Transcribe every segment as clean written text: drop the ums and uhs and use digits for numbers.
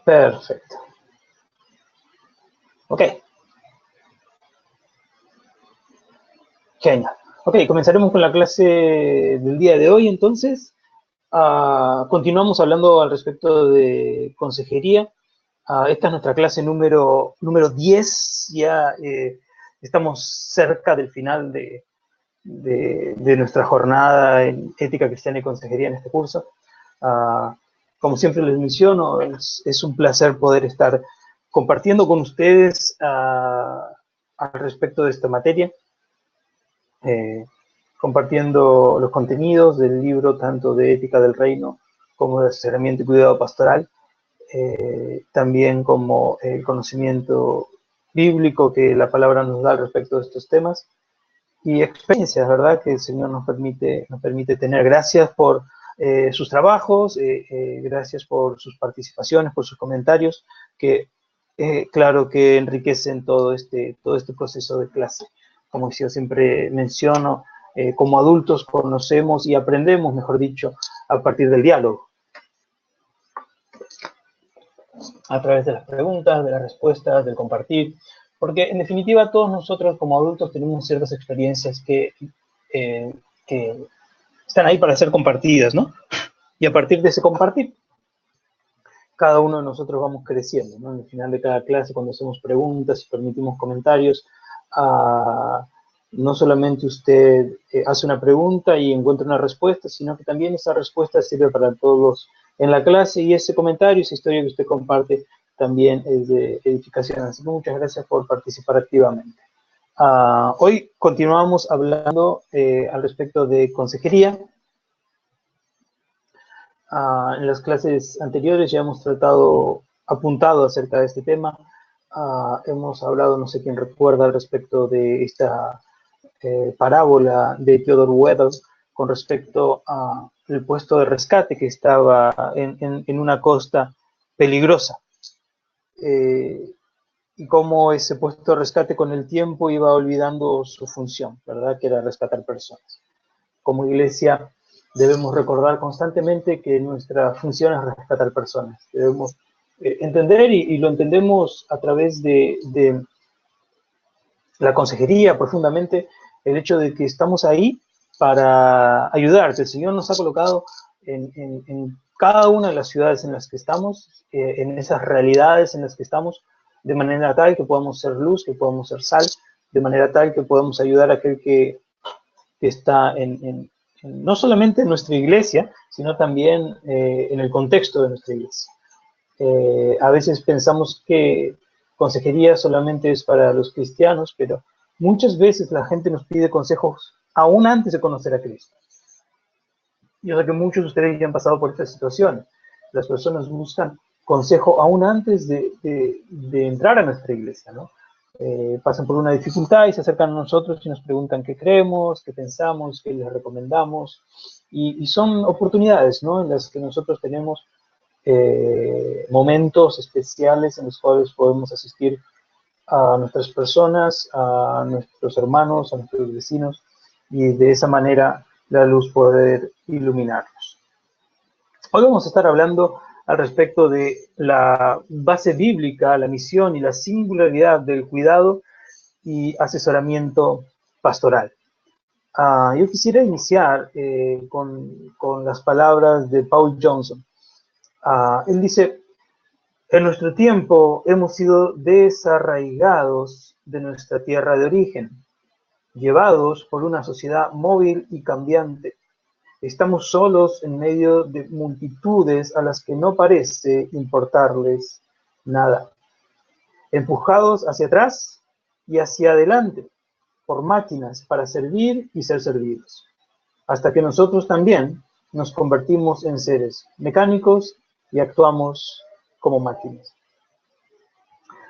Perfecto. Ok. Genial. Ok, comenzaremos con la clase del día de hoy, entonces. Continuamos hablando al respecto de consejería. Esta es nuestra clase número 10. Ya estamos cerca del final de nuestra jornada en ética cristiana y consejería en este curso. Como siempre les menciono, es un placer poder estar compartiendo con ustedes al respecto de esta materia, compartiendo los contenidos del libro tanto de Ética del Reino como de Asesoramiento y Cuidado Pastoral, también como el conocimiento bíblico que la palabra nos da al respecto de estos temas, y experiencias, ¿verdad?, que el Señor nos permite tener. Gracias por sus trabajos, gracias por sus participaciones, por sus comentarios, que claro que enriquecen todo este proceso de clase. Como yo siempre menciono, como adultos conocemos y aprendemos, mejor dicho, a partir del diálogo, a través de las preguntas, de las respuestas, del compartir, porque en definitiva todos nosotros como adultos tenemos ciertas experiencias que están ahí para ser compartidas, ¿no? Y a partir de ese compartir, cada uno de nosotros vamos creciendo, ¿no? En el final de cada clase, cuando hacemos preguntas y permitimos comentarios, no solamente usted hace una pregunta y encuentra una respuesta, sino que también esa respuesta sirve para todos en la clase, y ese comentario, esa historia que usted comparte, también es de edificación. Así que muchas gracias por participar activamente. Hoy continuamos hablando al respecto de consejería. En las clases anteriores ya hemos apuntado acerca de este tema. Hemos hablado, no sé quién recuerda, al respecto de esta parábola de Theodore Weddell con respecto al puesto de rescate que estaba en una costa peligrosa. Y cómo ese puesto de rescate con el tiempo iba olvidando su función, ¿verdad?, que era rescatar personas. Como iglesia debemos recordar constantemente que nuestra función es rescatar personas. Debemos entender, y lo entendemos a través de la consejería profundamente, el hecho de que estamos ahí para ayudar. El Señor nos ha colocado en cada una de las ciudades en las que estamos, en esas realidades en las que estamos, de manera tal que podamos ser luz, que podamos ser sal, de manera tal que podamos ayudar a aquel que está no solamente en nuestra iglesia, sino también en el contexto de nuestra iglesia. A veces pensamos que consejería solamente es para los cristianos, pero muchas veces la gente nos pide consejos aún antes de conocer a Cristo. Yo sé que muchos de ustedes ya han pasado por esta situación. Las personas buscan consejo aún antes de entrar a nuestra iglesia, ¿no? Pasan por una dificultad y se acercan a nosotros y nos preguntan qué creemos, qué pensamos, qué les recomendamos. Y son oportunidades, ¿no?, en las que nosotros tenemos momentos especiales en los cuales podemos asistir a nuestras personas, a nuestros hermanos, a nuestros vecinos, y de esa manera la luz poder iluminarnos. Hoy vamos a estar hablando al respecto de la base bíblica, la misión y la singularidad del cuidado y asesoramiento pastoral. Yo quisiera iniciar con las palabras de Paul Johnson. Él dice: en nuestro tiempo hemos sido desarraigados de nuestra tierra de origen, llevados por una sociedad móvil y cambiante. Estamos solos en medio de multitudes a las que no parece importarles nada, empujados hacia atrás y hacia adelante por máquinas para servir y ser servidos, hasta que nosotros también nos convertimos en seres mecánicos y actuamos como máquinas.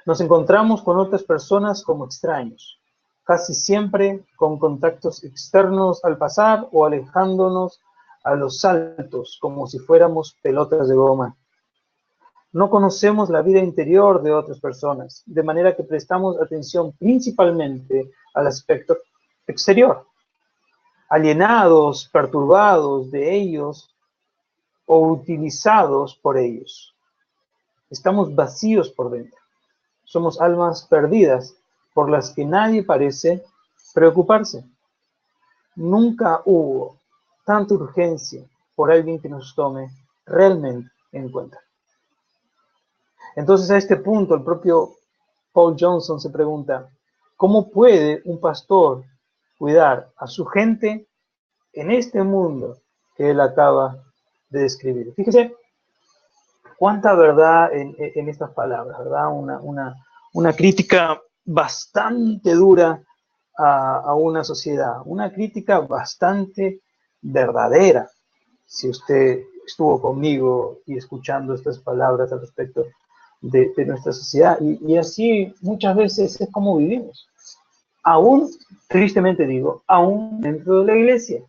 Nos encontramos con otras personas como extraños, casi siempre con contactos externos al pasar o alejándonos a los saltos como si fuéramos pelotas de goma. No conocemos la vida interior de otras personas, de manera que prestamos atención principalmente al aspecto exterior, alienados, perturbados de ellos o utilizados por ellos. Estamos vacíos por dentro. Somos almas perdidas por las que nadie parece preocuparse. Nunca hubo tanta urgencia por alguien que nos tome realmente en cuenta. Entonces, a este punto, el propio Paul Johnson se pregunta, ¿cómo puede un pastor cuidar a su gente en este mundo que él acaba de describir? Fíjese cuánta verdad en estas palabras, ¿verdad? Una crítica bastante dura a una sociedad, una crítica bastante verdadera. Si usted estuvo conmigo y escuchando estas palabras al respecto de nuestra sociedad, y así muchas veces es como vivimos. Aún, tristemente digo, aún dentro de la iglesia.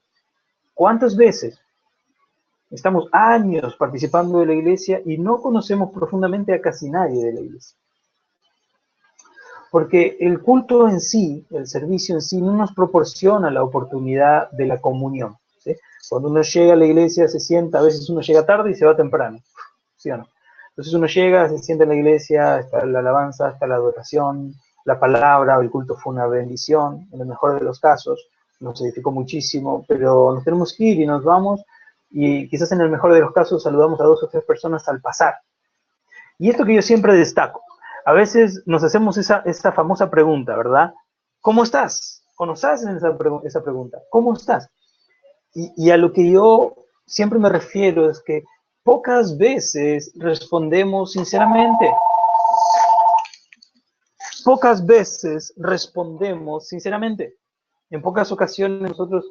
¿Cuántas veces estamos años participando de la iglesia y no conocemos profundamente a casi nadie de la iglesia? Porque el culto en sí, el servicio en sí, no nos proporciona la oportunidad de la comunión, ¿sí? Cuando uno llega a la iglesia, se sienta, a veces uno llega tarde y se va temprano, ¿sí o no? Entonces uno llega, se sienta en la iglesia, está la alabanza, está la adoración, la palabra, el culto fue una bendición, en el mejor de los casos, nos edificó muchísimo, pero nos tenemos que ir y nos vamos, y quizás en el mejor de los casos saludamos a 2 o 3 personas al pasar. Y esto que yo siempre destaco, a veces nos hacemos esa famosa pregunta, ¿verdad? ¿Cómo estás? ¿O nos hacen esa pregunta? ¿Cómo estás? Y a lo que yo siempre me refiero es que pocas veces respondemos sinceramente. Pocas veces respondemos sinceramente. En pocas ocasiones nosotros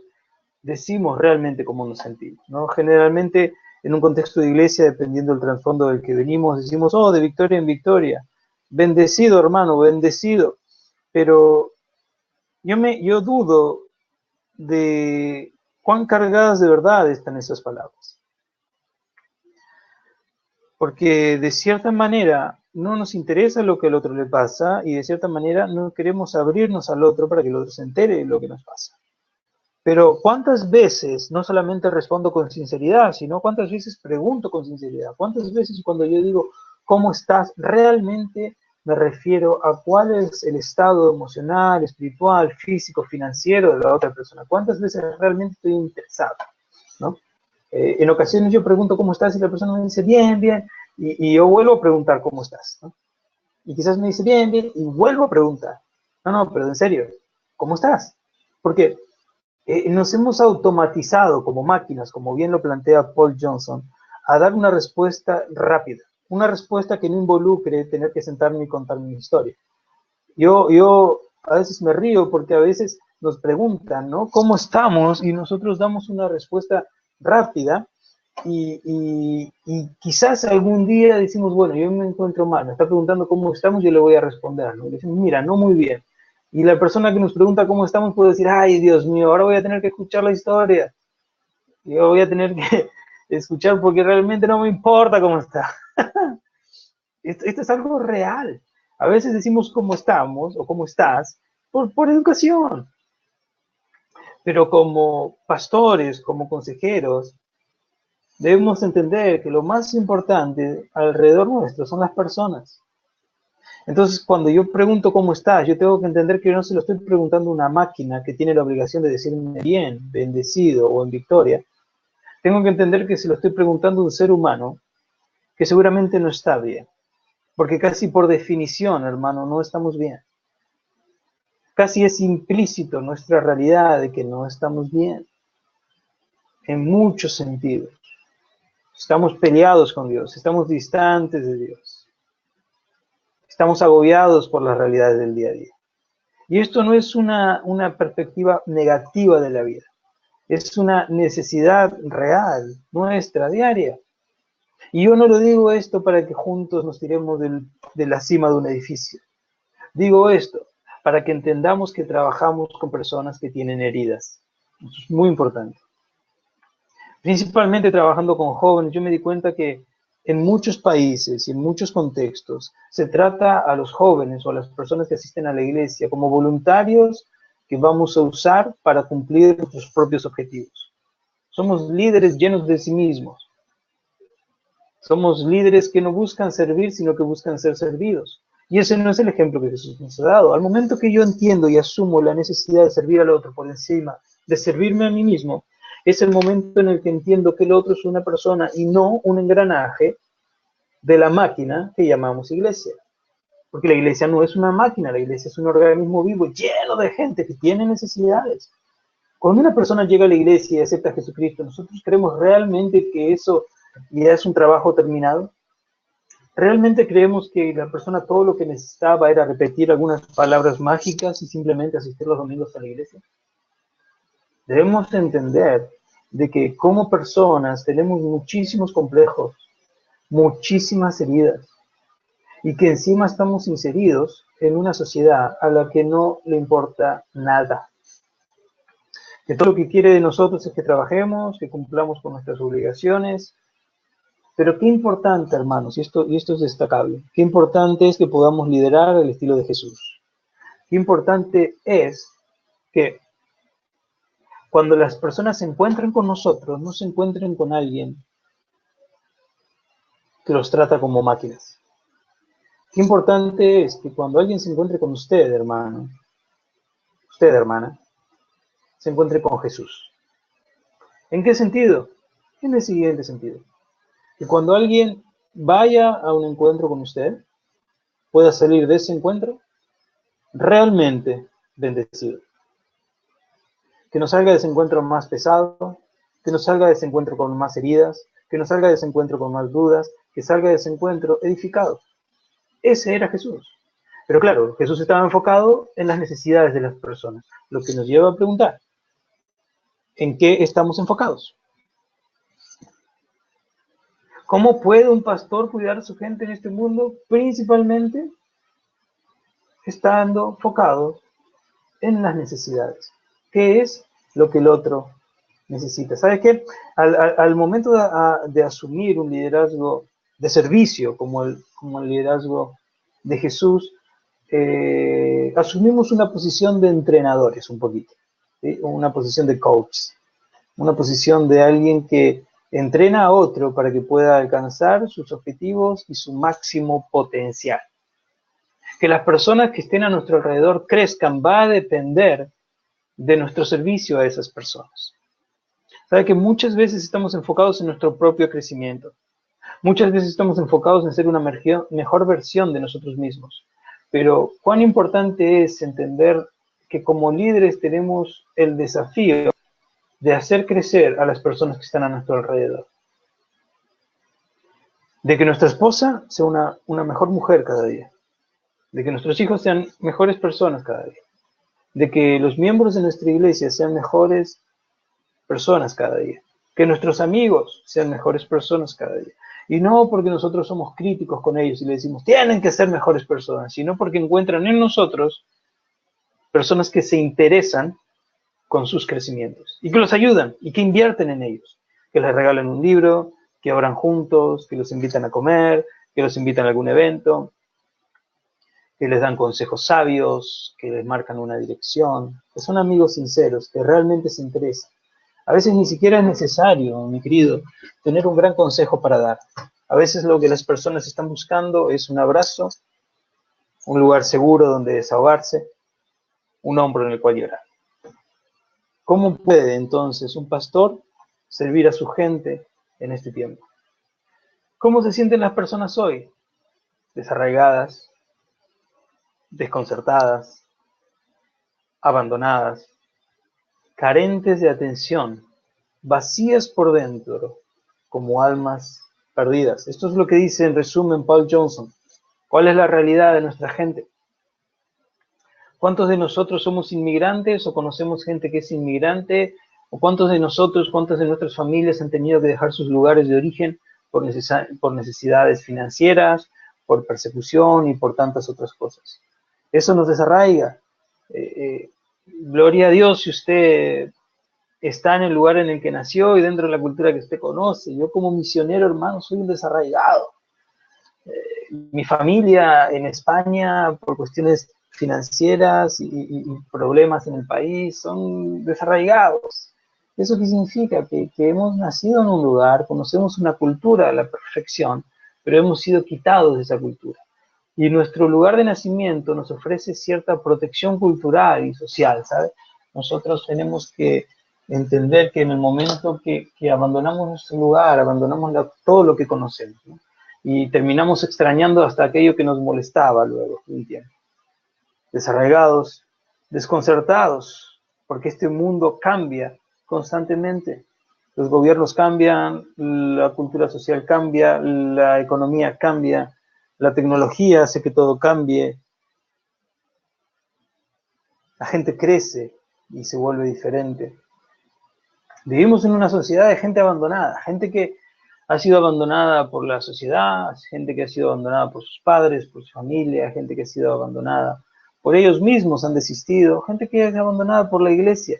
decimos realmente cómo nos sentimos, ¿no? Generalmente en un contexto de iglesia, dependiendo del trasfondo del que venimos, decimos, oh, de victoria en victoria, bendecido hermano, bendecido, pero yo dudo de cuán cargadas de verdad están esas palabras, porque de cierta manera no nos interesa lo que al otro le pasa y de cierta manera no queremos abrirnos al otro para que el otro se entere de lo que nos pasa. Pero ¿cuántas veces no solamente respondo con sinceridad, sino cuántas veces pregunto con sinceridad? ¿Cuántas veces cuando yo digo, ¿cómo estás? Realmente me refiero a cuál es el estado emocional, espiritual, físico, financiero de la otra persona. ¿Cuántas veces realmente estoy interesado? ¿No? En ocasiones yo pregunto cómo estás y la persona me dice, bien, bien, y yo vuelvo a preguntar cómo estás, ¿no? Y quizás me dice, bien, bien, y vuelvo a preguntar. No, pero en serio, ¿cómo estás? Porque nos hemos automatizado como máquinas, como bien lo plantea Paul Johnson, a dar una respuesta rápida, una respuesta que no involucre tener que sentarme y contar mi historia. Yo a veces me río porque a veces nos preguntan, ¿no? ¿Cómo estamos? Y nosotros damos una respuesta rápida y quizás algún día decimos, bueno, yo me encuentro mal, me está preguntando cómo estamos, yo le voy a responder, ¿no? Y decimos, mira, no muy bien. Y la persona que nos pregunta cómo estamos puede decir, ay, Dios mío, ahora voy a tener que escuchar la historia. Yo voy a tener que escuchar porque realmente no me importa cómo está. Esto es algo real. A veces decimos cómo estamos o cómo estás por educación. Pero como pastores, como consejeros, debemos entender que lo más importante alrededor nuestro son las personas. Entonces, cuando yo pregunto cómo estás, yo tengo que entender que yo no se lo estoy preguntando a una máquina que tiene la obligación de decirme bien, bendecido o en victoria. Tengo que entender que se lo estoy preguntando a un ser humano que seguramente no está bien. Porque casi por definición, hermano, no estamos bien. Casi es implícito nuestra realidad de que no estamos bien. En muchos sentidos. Estamos peleados con Dios, estamos distantes de Dios. Estamos agobiados por las realidades del día a día. Y esto no es una perspectiva negativa de la vida. Es una necesidad real, nuestra, diaria. Y yo no lo digo esto para que juntos nos tiremos de la cima de un edificio. Digo esto para que entendamos que trabajamos con personas que tienen heridas. Eso es muy importante. Principalmente trabajando con jóvenes, yo me di cuenta que en muchos países y en muchos contextos se trata a los jóvenes o a las personas que asisten a la iglesia como voluntarios que vamos a usar para cumplir nuestros propios objetivos. Somos líderes llenos de sí mismos. Somos líderes que no buscan servir, sino que buscan ser servidos. Y ese no es el ejemplo que Jesús nos ha dado. Al momento que yo entiendo y asumo la necesidad de servir al otro por encima de servirme a mí mismo, es el momento en el que entiendo que el otro es una persona y no un engranaje de la máquina que llamamos iglesia. Porque la iglesia no es una máquina, la iglesia es un organismo vivo lleno de gente que tiene necesidades. Cuando una persona llega a la iglesia y acepta a Jesucristo, ¿nosotros creemos realmente que eso ya es un trabajo terminado? ¿Realmente creemos que la persona todo lo que necesitaba era repetir algunas palabras mágicas y simplemente asistir los domingos a la iglesia? Debemos entender de que como personas tenemos muchísimos complejos, muchísimas heridas, y que encima estamos inseridos en una sociedad a la que no le importa nada. Que todo lo que quiere de nosotros es que trabajemos, que cumplamos con nuestras obligaciones. Pero qué importante, hermanos, y esto es destacable, qué importante es que podamos liderar el estilo de Jesús. Qué importante es que cuando las personas se encuentren con nosotros, no se encuentren con alguien que los trata como máquinas. Qué importante es que cuando alguien se encuentre con usted, hermano, usted, hermana, se encuentre con Jesús. ¿En qué sentido? En el siguiente sentido. Que cuando alguien vaya a un encuentro con usted, pueda salir de ese encuentro realmente bendecido. Que no salga de ese encuentro más pesado, que no salga de ese encuentro con más heridas, que no salga de ese encuentro con más dudas, que salga de ese encuentro edificado. Ese era Jesús. Pero claro, Jesús estaba enfocado en las necesidades de las personas, lo que nos lleva a preguntar, ¿en qué estamos enfocados? ¿Cómo puede un pastor cuidar a su gente en este mundo? Principalmente estando enfocado en las necesidades. ¿Qué es lo que el otro necesita? ¿Sabes qué? Al momento de asumir un liderazgo de servicio como el liderazgo de Jesús, asumimos una posición de entrenadores un poquito, ¿sí? Una posición de coach, una posición de alguien que entrena a otro para que pueda alcanzar sus objetivos y su máximo potencial. Que las personas que estén a nuestro alrededor crezcan va a depender de nuestro servicio a esas personas. Sabe que muchas veces estamos enfocados en nuestro propio crecimiento. Muchas veces estamos enfocados en ser una mejor versión de nosotros mismos. Pero cuán importante es entender que como líderes tenemos el desafío de hacer crecer a las personas que están a nuestro alrededor. De que nuestra esposa sea una mejor mujer cada día. De que nuestros hijos sean mejores personas cada día. De que los miembros de nuestra iglesia sean mejores personas cada día. Que nuestros amigos sean mejores personas cada día. Y no porque nosotros somos críticos con ellos y les decimos, tienen que ser mejores personas, sino porque encuentran en nosotros personas que se interesan con sus crecimientos y que los ayudan y que invierten en ellos, que les regalen un libro, que oran juntos, que los invitan a comer, que los invitan a algún evento, que les dan consejos sabios, que les marcan una dirección, que son amigos sinceros, que realmente se interesan. A veces ni siquiera es necesario, mi querido, tener un gran consejo para dar. A veces lo que las personas están buscando es un abrazo, un lugar seguro donde desahogarse, un hombro en el cual llorar. ¿Cómo puede entonces un pastor servir a su gente en este tiempo? ¿Cómo se sienten las personas hoy? Desarraigadas, desconcertadas, abandonadas, carentes de atención, vacías por dentro, como almas perdidas. Esto es lo que dice en resumen Paul Johnson. ¿Cuál es la realidad de nuestra gente? ¿Cuántos de nosotros somos inmigrantes o conocemos gente que es inmigrante? ¿O cuántos de nosotros, cuántas de nuestras familias han tenido que dejar sus lugares de origen por necesidades financieras, por persecución y por tantas otras cosas? Eso nos desarraiga. Gloria a Dios si usted está en el lugar en el que nació y dentro de la cultura que usted conoce. Yo como misionero, hermano, soy un desarraigado. Mi familia en España, por cuestiones financieras y problemas en el país, son desarraigados. ¿Eso qué significa? Que hemos nacido en un lugar, conocemos una cultura a la perfección, pero hemos sido quitados de esa cultura. Y nuestro lugar de nacimiento nos ofrece cierta protección cultural y social, ¿sabes? Nosotros tenemos que entender que en el momento que abandonamos nuestro lugar, abandonamos todo lo que conocemos, ¿no? Y terminamos extrañando hasta aquello que nos molestaba luego de un tiempo. Desarraigados, desconcertados, porque este mundo cambia constantemente. Los gobiernos cambian, la cultura social cambia, la economía cambia, la tecnología hace que todo cambie, la gente crece y se vuelve diferente. Vivimos en una sociedad de gente abandonada, gente que ha sido abandonada por la sociedad, gente que ha sido abandonada por sus padres, por su familia, gente que ha sido abandonada por ellos mismos, han desistido, gente que es abandonada por la iglesia.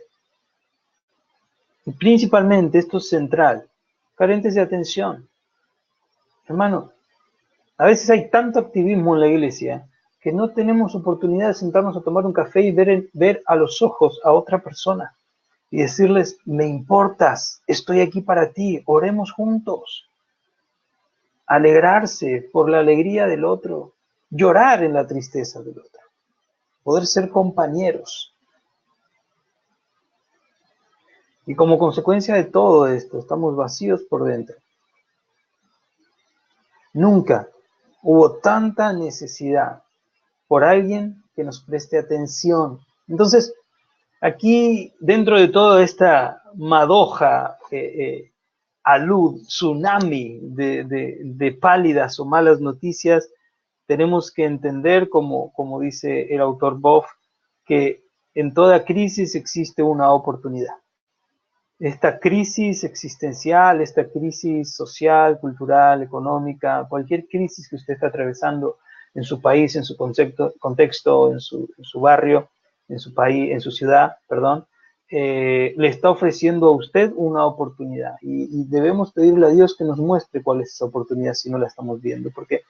Y principalmente, esto es central, carentes de atención. Hermano, a veces hay tanto activismo en la iglesia que no tenemos oportunidad de sentarnos a tomar un café y ver a los ojos a otra persona y decirles, me importas, estoy aquí para ti, oremos juntos. Alegrarse por la alegría del otro, llorar en la tristeza del otro, poder ser compañeros. Y como consecuencia de todo esto, estamos vacíos por dentro. Nunca hubo tanta necesidad por alguien que nos preste atención. Entonces, aquí, dentro de toda esta madoja, alud, tsunami de pálidas o malas noticias, tenemos que entender, como dice el autor Boff, que en toda crisis existe una oportunidad. Esta crisis existencial, esta crisis social, cultural, económica, cualquier crisis que usted está atravesando en su país, en su contexto, en su barrio, en su país, en su ciudad, perdón, le está ofreciendo a usted una oportunidad y debemos pedirle a Dios que nos muestre cuál es esa oportunidad si no la estamos viendo, porque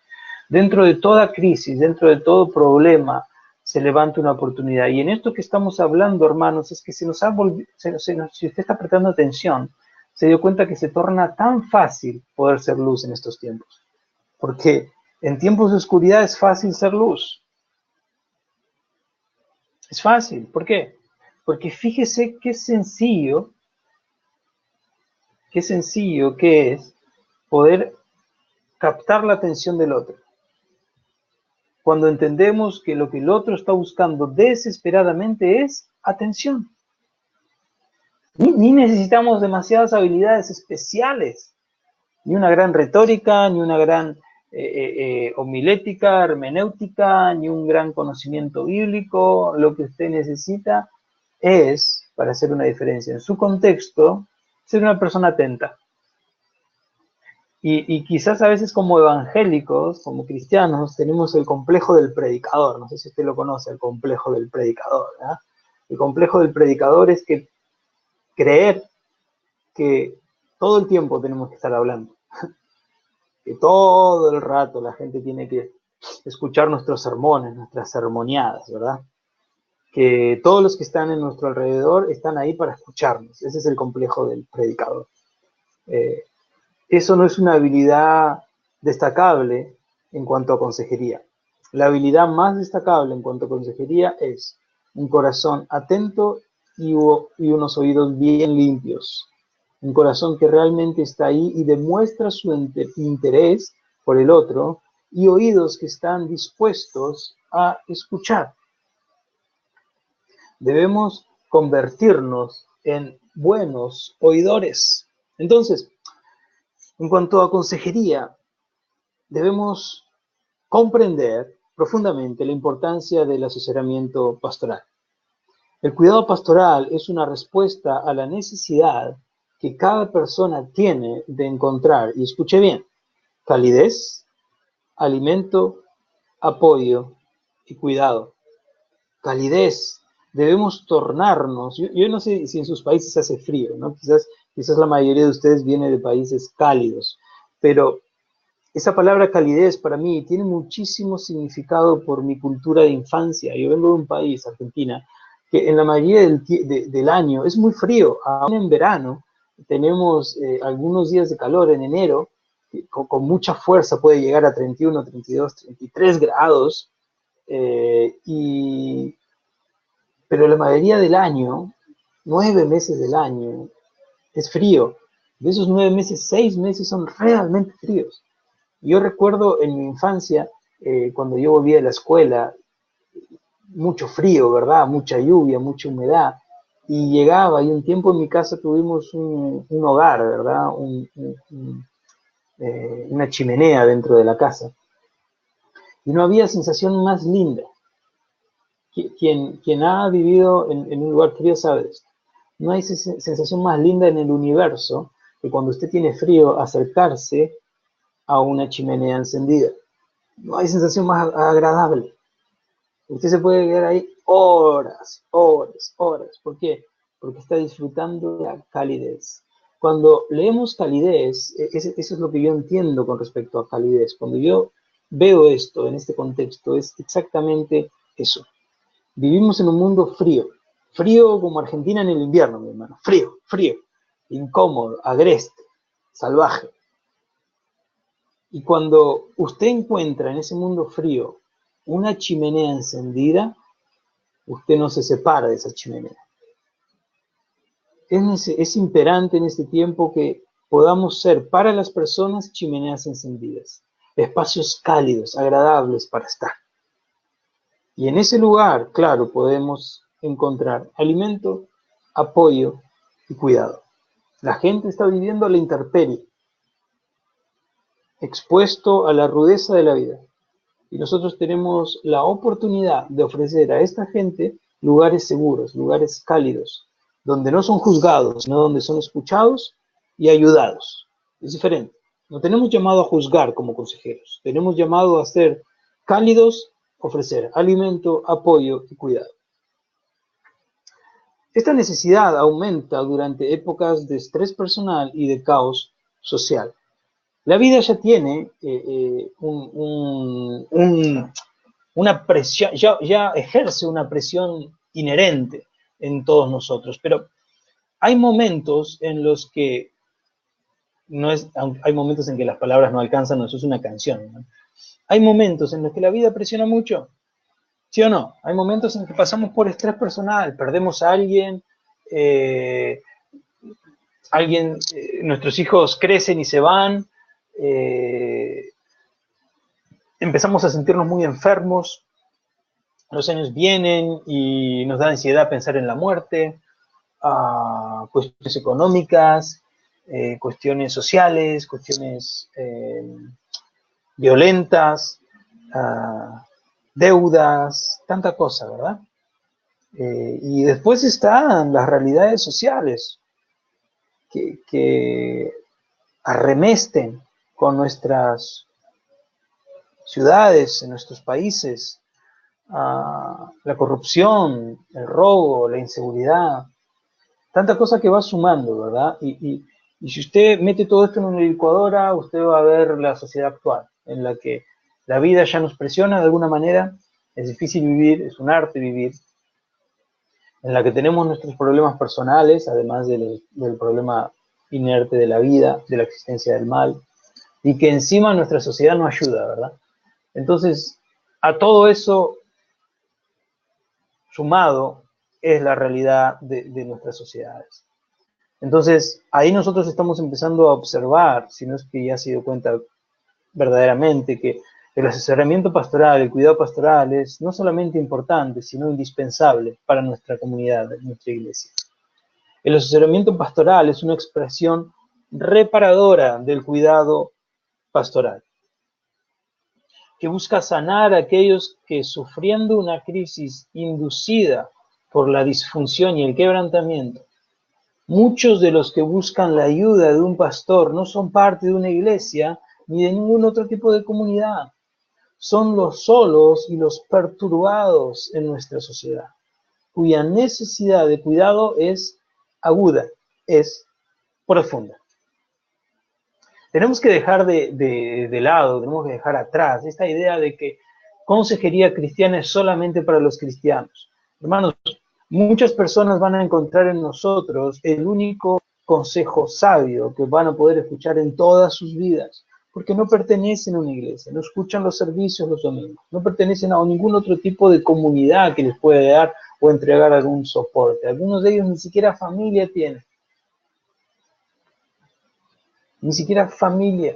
dentro de toda crisis, dentro de todo problema, se levanta una oportunidad. Y en esto que estamos hablando, hermanos, es que si usted está prestando atención, se dio cuenta que se torna tan fácil poder ser luz en estos tiempos. Porque en tiempos de oscuridad es fácil ser luz. Es fácil. ¿Por qué? Porque fíjese qué sencillo que es poder captar la atención del otro. Cuando entendemos que lo que el otro está buscando desesperadamente es atención. Ni necesitamos demasiadas habilidades especiales, ni una gran retórica, ni una gran homilética, hermenéutica, ni un gran conocimiento bíblico. Lo que usted necesita es, para hacer una diferencia en su contexto, ser una persona atenta. Y quizás a veces como evangélicos, como cristianos, tenemos el complejo del predicador. No sé si usted lo conoce, el complejo del predicador, ¿verdad? El complejo del predicador es que creer que todo el tiempo tenemos que estar hablando, que todo el rato la gente tiene que escuchar nuestros sermones, nuestras sermoneadas, ¿verdad? Que todos los que están en nuestro alrededor están ahí para escucharnos. Ese es el complejo del predicador. Eso no es una habilidad destacable en cuanto a consejería. La habilidad más destacable en cuanto a consejería es un corazón atento y unos oídos bien limpios. Un corazón que realmente está ahí y demuestra su interés por el otro y oídos que están dispuestos a escuchar. Debemos convertirnos en buenos oidores. Entonces, en cuanto a consejería, debemos comprender profundamente la importancia del asesoramiento pastoral. El cuidado pastoral es una respuesta a la necesidad que cada persona tiene de encontrar, y escuche bien, calidez, alimento, apoyo y cuidado. Calidez. Debemos tornarnos. Yo no sé si en sus países hace frío, ¿no? Quizás la mayoría de ustedes viene de países cálidos, pero esa palabra calidez para mí tiene muchísimo significado por mi cultura de infancia. Yo vengo de un país, Argentina, que en la mayoría del año es muy frío. Aún en verano tenemos algunos días de calor en enero, que con mucha fuerza puede llegar a 31, 32, 33 grados, pero la mayoría del año, 9 meses del año, es frío. De esos 9 meses, 6 meses son realmente fríos. Yo recuerdo en mi infancia, cuando yo volvía de la escuela, mucho frío, ¿verdad? Mucha lluvia, mucha humedad. Y llegaba, y un tiempo en mi casa tuvimos un hogar, ¿verdad? Una chimenea dentro de la casa. Y no había sensación más linda. Quien ha vivido en un lugar frío sabe esto. No hay sensación más linda en el universo que cuando usted tiene frío acercarse a una chimenea encendida. No hay sensación más agradable. Usted se puede quedar ahí horas, horas, horas. ¿Por qué? Porque está disfrutando de la calidez. Cuando leemos calidez, eso es lo que yo entiendo con respecto a calidez. Cuando yo veo esto en este contexto, es exactamente eso. Vivimos en un mundo frío. Frío como Argentina en el invierno, mi hermano. Frío, frío. Incómodo, agreste, salvaje. Y cuando usted encuentra en ese mundo frío una chimenea encendida, usted no se separa de esa chimenea. Es imperante en este tiempo que podamos ser para las personas chimeneas encendidas, espacios cálidos, agradables para estar. Y en ese lugar, claro, podemos encontrar alimento, apoyo y cuidado. La gente está viviendo a la intemperie, expuesto a la rudeza de la vida. Y nosotros tenemos la oportunidad de ofrecer a esta gente lugares seguros, lugares cálidos, donde no son juzgados, sino donde son escuchados y ayudados. Es diferente. No tenemos llamado a juzgar como consejeros, tenemos llamado a ser cálidos, ofrecer alimento, apoyo y cuidado. Esta necesidad aumenta durante épocas de estrés personal y de caos social. La vida ya tiene una presión, ya ejerce una presión inherente en todos nosotros, pero hay momentos en los que hay momentos en que las palabras no alcanzan, eso es una canción, ¿no? Hay momentos en los que la vida presiona mucho, ¿sí o no? Hay momentos en que pasamos por estrés personal, perdemos a alguien, nuestros hijos crecen y se van, empezamos a sentirnos muy enfermos, los años vienen y nos da ansiedad pensar en la muerte, cuestiones económicas, cuestiones sociales, cuestiones violentas, deudas, tanta cosa, ¿verdad? Y después están las realidades sociales que arremesten con nuestras ciudades, en nuestros países, la corrupción, el robo, la inseguridad, tanta cosa que va sumando, ¿verdad? Y si usted mete todo esto en una licuadora, usted va a ver la sociedad actual, en la que la vida ya nos presiona de alguna manera, es difícil vivir, es un arte vivir, en la que tenemos nuestros problemas personales, además del problema inerte de la vida, de la existencia del mal, y que encima nuestra sociedad no ayuda, ¿verdad? Entonces, a todo eso sumado es la realidad de nuestras sociedades. Entonces, ahí nosotros estamos empezando a observar, si no es que ya se dio cuenta verdaderamente, que el asesoramiento pastoral, el cuidado pastoral es no solamente importante, sino indispensable para nuestra comunidad, nuestra iglesia. El asesoramiento pastoral es una expresión reparadora del cuidado pastoral, que busca sanar a aquellos que, sufriendo una crisis inducida por la disfunción y el quebrantamiento, muchos de los que buscan la ayuda de un pastor no son parte de una iglesia ni de ningún otro tipo de comunidad. Son los solos y los perturbados en nuestra sociedad, cuya necesidad de cuidado es aguda, es profunda. Tenemos que dejar de lado, tenemos que dejar atrás esta idea de que consejería cristiana es solamente para los cristianos. Hermanos, Muchas personas van a encontrar en nosotros el único consejo sabio que van a poder escuchar en todas sus vidas, porque no pertenecen a una iglesia, no escuchan los servicios los domingos, no pertenecen a ningún otro tipo de comunidad que les pueda dar o entregar algún soporte. Algunos de ellos ni siquiera familia tienen, ni siquiera familia.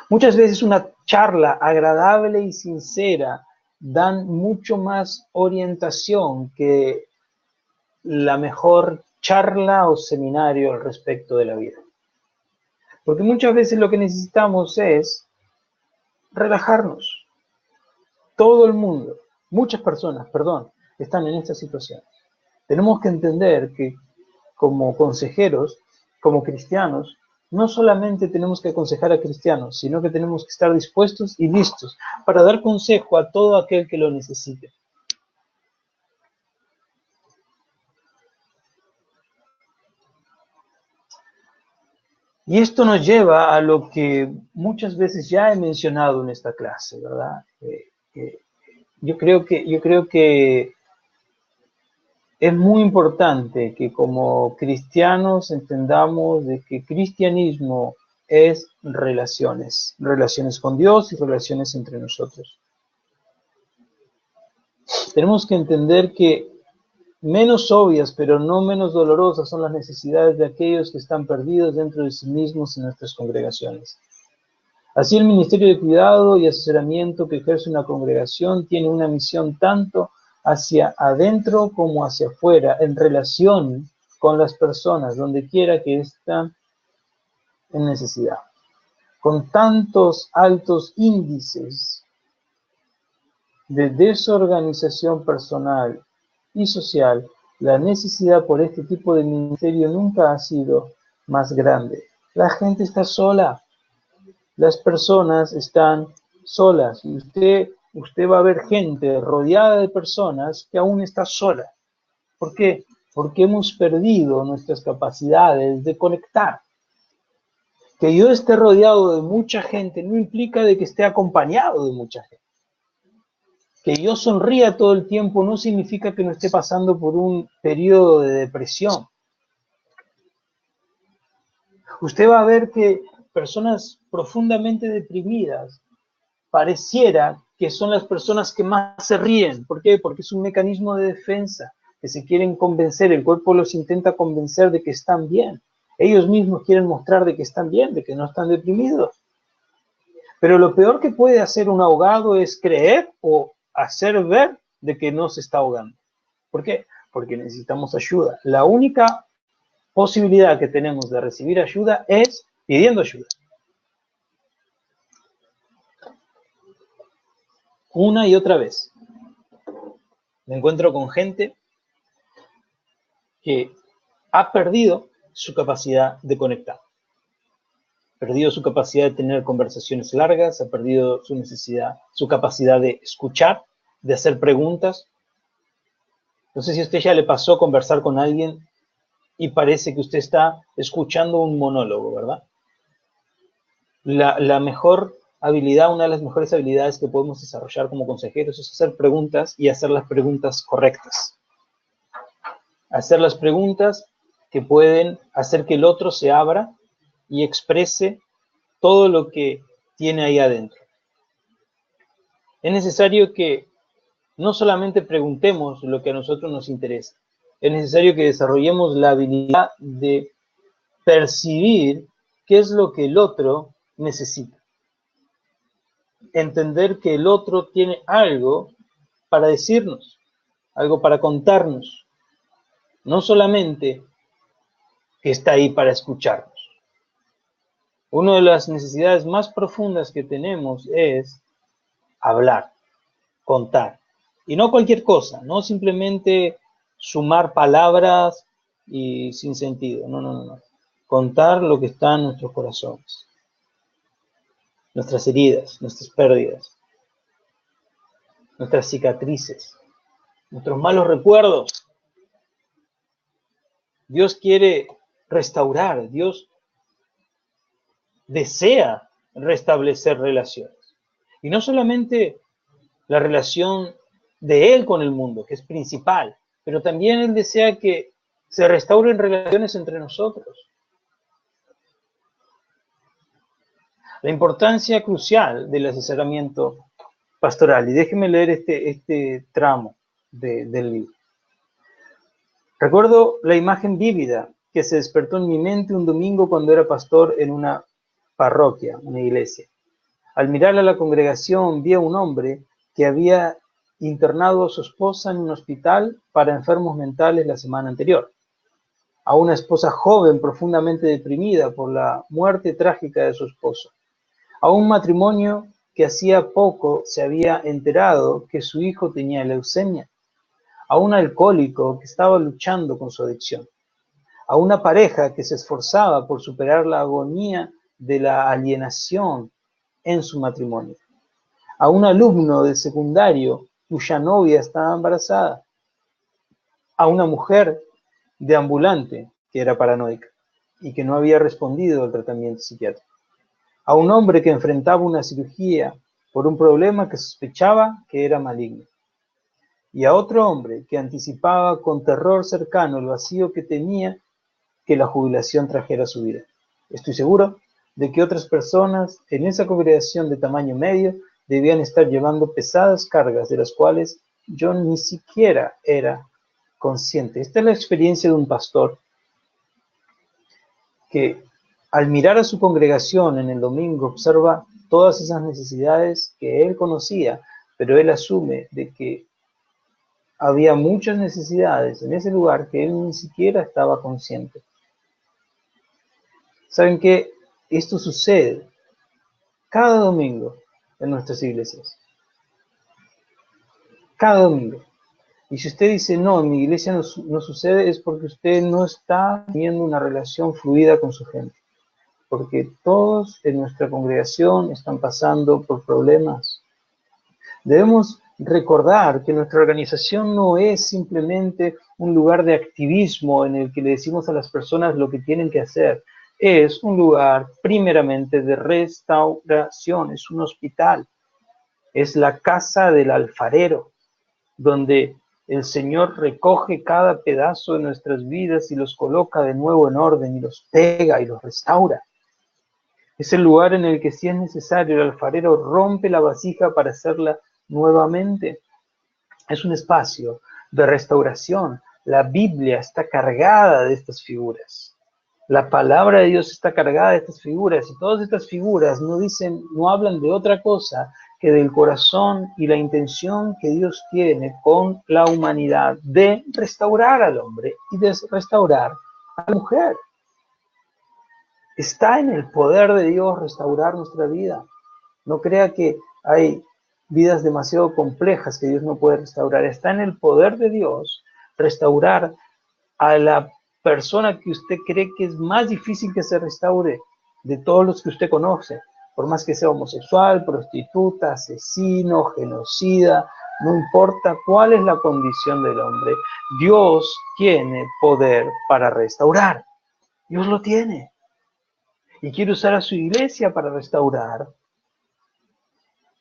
Muchas veces una charla agradable y sincera dan mucho más orientación que la mejor charla o seminario al respecto de la vida. Porque muchas veces lo que necesitamos es relajarnos. Todo el mundo, muchas personas, perdón, están en esta situación. Tenemos que entender que como consejeros, como cristianos, no solamente tenemos que aconsejar a cristianos, sino que tenemos que estar dispuestos y listos para dar consejo a todo aquel que lo necesite. Y esto nos lleva a lo que muchas veces ya he mencionado en esta clase, ¿verdad? Yo creo que es muy importante que como cristianos entendamos de que cristianismo es relaciones, relaciones con Dios y relaciones entre nosotros. Tenemos que entender que menos obvias, pero no menos dolorosas son las necesidades de aquellos que están perdidos dentro de sí mismos en nuestras congregaciones. Así el ministerio de cuidado y asesoramiento que ejerce una congregación tiene una misión tanto hacia adentro como hacia afuera, en relación con las personas, donde quiera que están en necesidad. Con tantos altos índices de desorganización personal y social, la necesidad por este tipo de ministerio nunca ha sido más grande. La gente está sola. Las personas están solas y usted va a ver gente rodeada de personas que aún está sola. ¿Por qué? Porque hemos perdido nuestras capacidades de conectar. Que yo esté rodeado de mucha gente no implica de que esté acompañado de mucha gente. Que yo sonría todo el tiempo no significa que no esté pasando por un periodo de depresión. Usted va a ver que personas profundamente deprimidas pareciera que son las personas que más se ríen. ¿Por qué? Porque es un mecanismo de defensa, que se quieren convencer, el cuerpo los intenta convencer de que están bien. Ellos mismos quieren mostrar de que están bien, de que no están deprimidos. Pero lo peor que puede hacer un ahogado es creer o hacer ver de que no se está ahogando. ¿Por qué? Porque necesitamos ayuda. La única posibilidad que tenemos de recibir ayuda es pidiendo ayuda. Una y otra vez. Me encuentro con gente que ha perdido su capacidad de conectar. Ha perdido su capacidad de tener conversaciones largas, ha perdido su capacidad de escuchar, de hacer preguntas. No sé si a usted ya le pasó conversar con alguien y parece que usted está escuchando un monólogo, ¿verdad? La mejor habilidad, una de las mejores habilidades que podemos desarrollar como consejeros es hacer preguntas y hacer las preguntas correctas. Hacer las preguntas que pueden hacer que el otro se abra y exprese todo lo que tiene ahí adentro. Es necesario que no solamente preguntemos lo que a nosotros nos interesa, es necesario que desarrollemos la habilidad de percibir qué es lo que el otro necesita. Entender que el otro tiene algo para decirnos, algo para contarnos, no solamente que está ahí para escucharnos. Una de las necesidades más profundas que tenemos es hablar, contar. Y no cualquier cosa, no simplemente sumar palabras y sin sentido. No. Contar lo que está en nuestros corazones. Nuestras heridas, nuestras pérdidas, nuestras cicatrices, nuestros malos recuerdos. Dios quiere restaurar, Dios desea restablecer relaciones. Y no solamente la relación de Él con el mundo, que es principal, pero también Él desea que se restauren relaciones entre nosotros. La importancia crucial del asesoramiento pastoral. Y déjenme leer este tramo del libro. Recuerdo la imagen vívida que se despertó en mi mente un domingo cuando era pastor en una parroquia, una iglesia. Al mirar a la congregación vi a un hombre que había internado a su esposa en un hospital para enfermos mentales la semana anterior, a una esposa joven profundamente deprimida por la muerte trágica de su esposo, a un matrimonio que hacía poco se había enterado que su hijo tenía leucemia, a un alcohólico que estaba luchando con su adicción, a una pareja que se esforzaba por superar la agonía de la alienación en su matrimonio, a un alumno de secundario cuya novia estaba embarazada, a una mujer de ambulante que era paranoica y que no había respondido al tratamiento psiquiátrico, a un hombre que enfrentaba una cirugía por un problema que sospechaba que era maligno, y a otro hombre que anticipaba con terror cercano el vacío que temía que la jubilación trajera a su vida. Estoy seguro de que otras personas en esa congregación de tamaño medio debían estar llevando pesadas cargas de las cuales yo ni siquiera era consciente. Esta es la experiencia de un pastor que al mirar a su congregación en el domingo observa todas esas necesidades que él conocía, pero él asume de que había muchas necesidades en ese lugar que él ni siquiera estaba consciente. ¿Saben qué? Esto sucede cada domingo en nuestras iglesias. Cada domingo. Y si usted dice, no, en mi iglesia no sucede, es porque usted no está teniendo una relación fluida con su gente. Porque todos en nuestra congregación están pasando por problemas. Debemos recordar que nuestra organización no es simplemente un lugar de activismo en el que le decimos a las personas lo que tienen que hacer. Es un lugar primeramente de restauración, es un hospital, es la casa del alfarero, donde el Señor recoge cada pedazo de nuestras vidas y los coloca de nuevo en orden y los pega y los restaura. Es el lugar en el que, si es necesario, el alfarero rompe la vasija para hacerla nuevamente. Es un espacio de restauración. La Biblia está cargada de estas figuras. La palabra de Dios está cargada de estas figuras, y todas estas figuras no hablan de otra cosa que del corazón y la intención que Dios tiene con la humanidad de restaurar al hombre y de restaurar a la mujer. Está en el poder de Dios restaurar nuestra vida. No crea que hay vidas demasiado complejas que Dios no puede restaurar. Está en el poder de Dios restaurar a la persona que usted cree que es más difícil que se restaure de todos los que usted conoce, por más que sea homosexual, prostituta, asesino, genocida, no importa cuál es la condición del hombre, Dios tiene poder para restaurar. Dios lo tiene. Y quiere usar a su iglesia para restaurar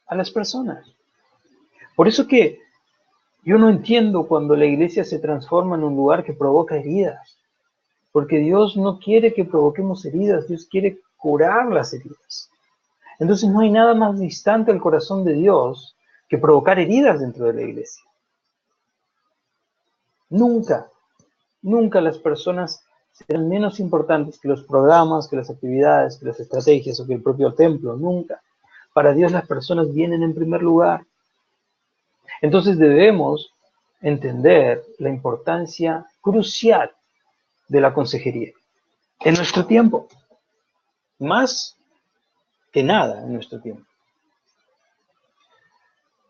a las personas. Por eso que yo no entiendo cuando la iglesia se transforma en un lugar que provoca heridas. Porque Dios no quiere que provoquemos heridas, Dios quiere curar las heridas. Entonces no hay nada más distante al corazón de Dios que provocar heridas dentro de la iglesia. Nunca, nunca las personas serán menos importantes que los programas, que las actividades, que las estrategias o que el propio templo, nunca. Para Dios las personas vienen en primer lugar. Entonces debemos entender la importancia crucial de la consejería en nuestro tiempo, más que nada en nuestro tiempo.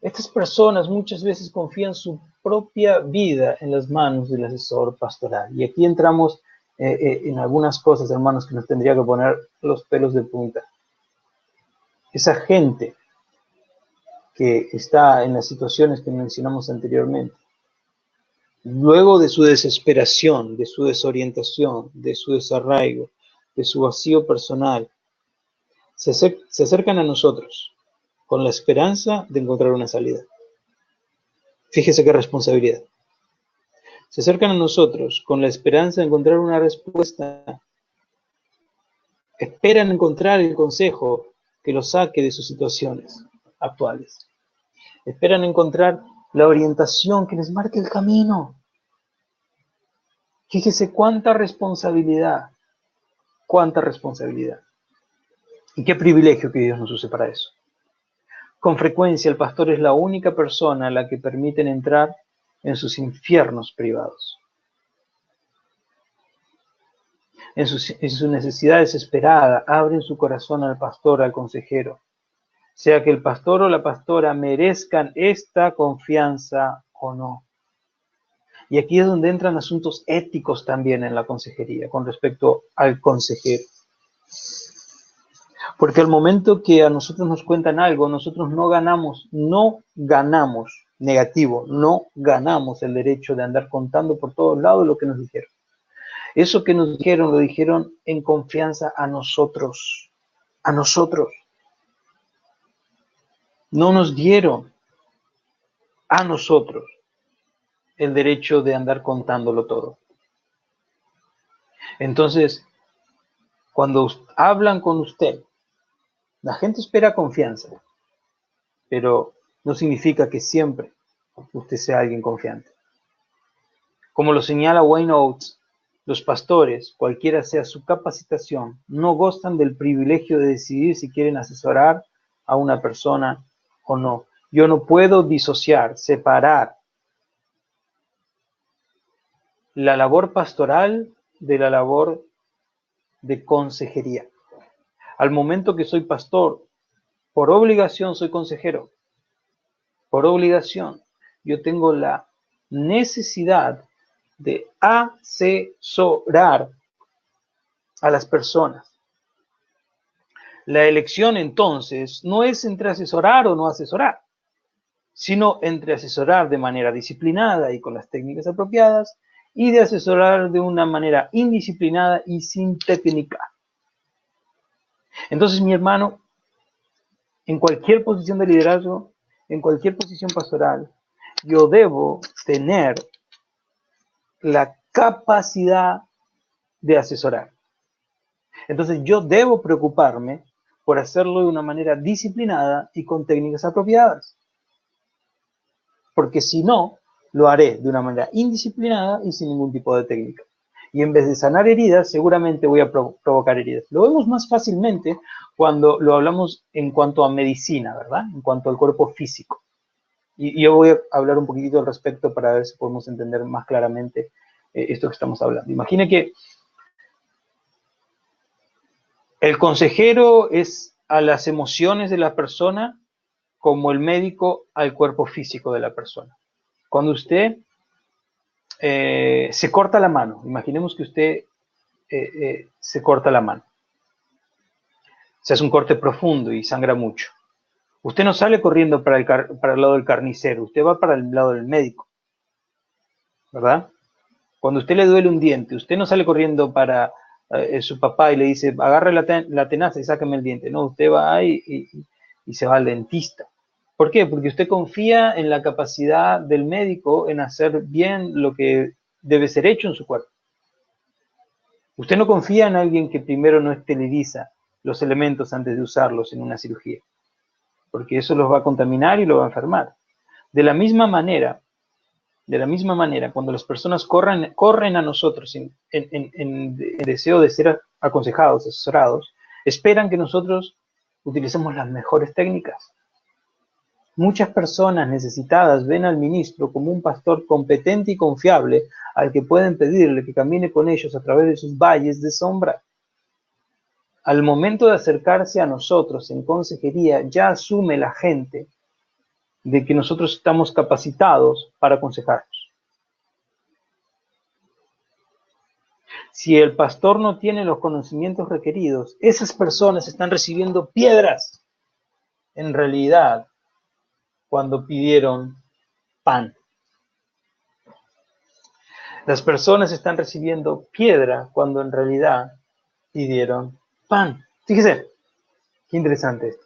Estas personas muchas veces confían su propia vida en las manos del asesor pastoral. Y aquí entramos en algunas cosas, hermanos, que nos tendría que poner los pelos de punta. Esa gente que está en las situaciones que mencionamos anteriormente, luego de su desesperación, de su desorientación, de su desarraigo, de su vacío personal, se acercan a nosotros con la esperanza de encontrar una salida. Fíjese qué responsabilidad. Se acercan a nosotros con la esperanza de encontrar una respuesta. Esperan encontrar el consejo que los saque de sus situaciones actuales. Esperan encontrar la orientación que les marque el camino. Fíjese cuánta responsabilidad, cuánta responsabilidad. Y qué privilegio que Dios nos use para eso. Con frecuencia el pastor es la única persona a la que permiten entrar en sus infiernos privados. En su necesidad desesperada, abren su corazón al pastor, al consejero. Sea que el pastor o la pastora merezcan esta confianza o no. Y aquí es donde entran asuntos éticos también en la consejería, con respecto al consejero. Porque al momento que a nosotros nos cuentan algo, nosotros no ganamos, negativo, no ganamos el derecho de andar contando por todos lados lo que nos dijeron. Eso que nos dijeron, lo dijeron en confianza a nosotros. A nosotros. No nos dieron a nosotros el derecho de andar contándolo todo. Entonces, cuando hablan con usted, la gente espera confianza, pero no significa que siempre usted sea alguien confiante. Como lo señala Wayne Oates, los pastores, cualquiera sea su capacitación, no gozan del privilegio de decidir si quieren asesorar a una persona o no. Yo no puedo disociar, separar la labor pastoral de la labor de consejería. Al momento que soy pastor, por obligación soy consejero. Por obligación, yo tengo la necesidad de asesorar a las personas. La elección entonces no es entre asesorar o no asesorar, sino entre asesorar de manera disciplinada y con las técnicas apropiadas y de asesorar de una manera indisciplinada y sin técnica. Entonces, mi hermano, en cualquier posición de liderazgo, en cualquier posición pastoral, yo debo tener la capacidad de asesorar. Entonces yo debo preocuparme por hacerlo de una manera disciplinada y con técnicas apropiadas. Porque si no, lo haré de una manera indisciplinada y sin ningún tipo de técnica. Y en vez de sanar heridas, seguramente voy a provocar heridas. Lo vemos más fácilmente cuando lo hablamos en cuanto a medicina, ¿verdad? En cuanto al cuerpo físico. Y yo voy a hablar un poquitito al respecto para ver si podemos entender más claramente esto que estamos hablando. Imagine que el consejero es a las emociones de la persona como el médico al cuerpo físico de la persona. Cuando usted se corta la mano, imaginemos que usted se corta la mano, se hace un corte profundo y sangra mucho. Usted no sale corriendo para el lado del carnicero, usted va para el lado del médico, ¿verdad? Cuando a usted le duele un diente, usted no sale corriendo para su papá y le dice, agarre la tenaza y sácame el diente. No, usted va y se va al dentista. ¿Por qué? Porque usted confía en la capacidad del médico en hacer bien lo que debe ser hecho en su cuerpo. Usted no confía en alguien que primero no esteriliza los elementos antes de usarlos en una cirugía, porque eso los va a contaminar y lo va a enfermar. De la misma manera, cuando las personas corren a nosotros en deseo de ser aconsejados, asesorados, esperan que nosotros utilicemos las mejores técnicas. Muchas personas necesitadas ven al ministro como un pastor competente y confiable al que pueden pedirle que camine con ellos a través de sus valles de sombra. Al momento de acercarse a nosotros en consejería, ya asume la gente de que nosotros estamos capacitados para aconsejarlos. Si el pastor no tiene los conocimientos requeridos, esas personas están recibiendo piedras, en realidad, cuando pidieron pan. Las personas están recibiendo piedra cuando en realidad pidieron pan. Fíjese, qué interesante esto.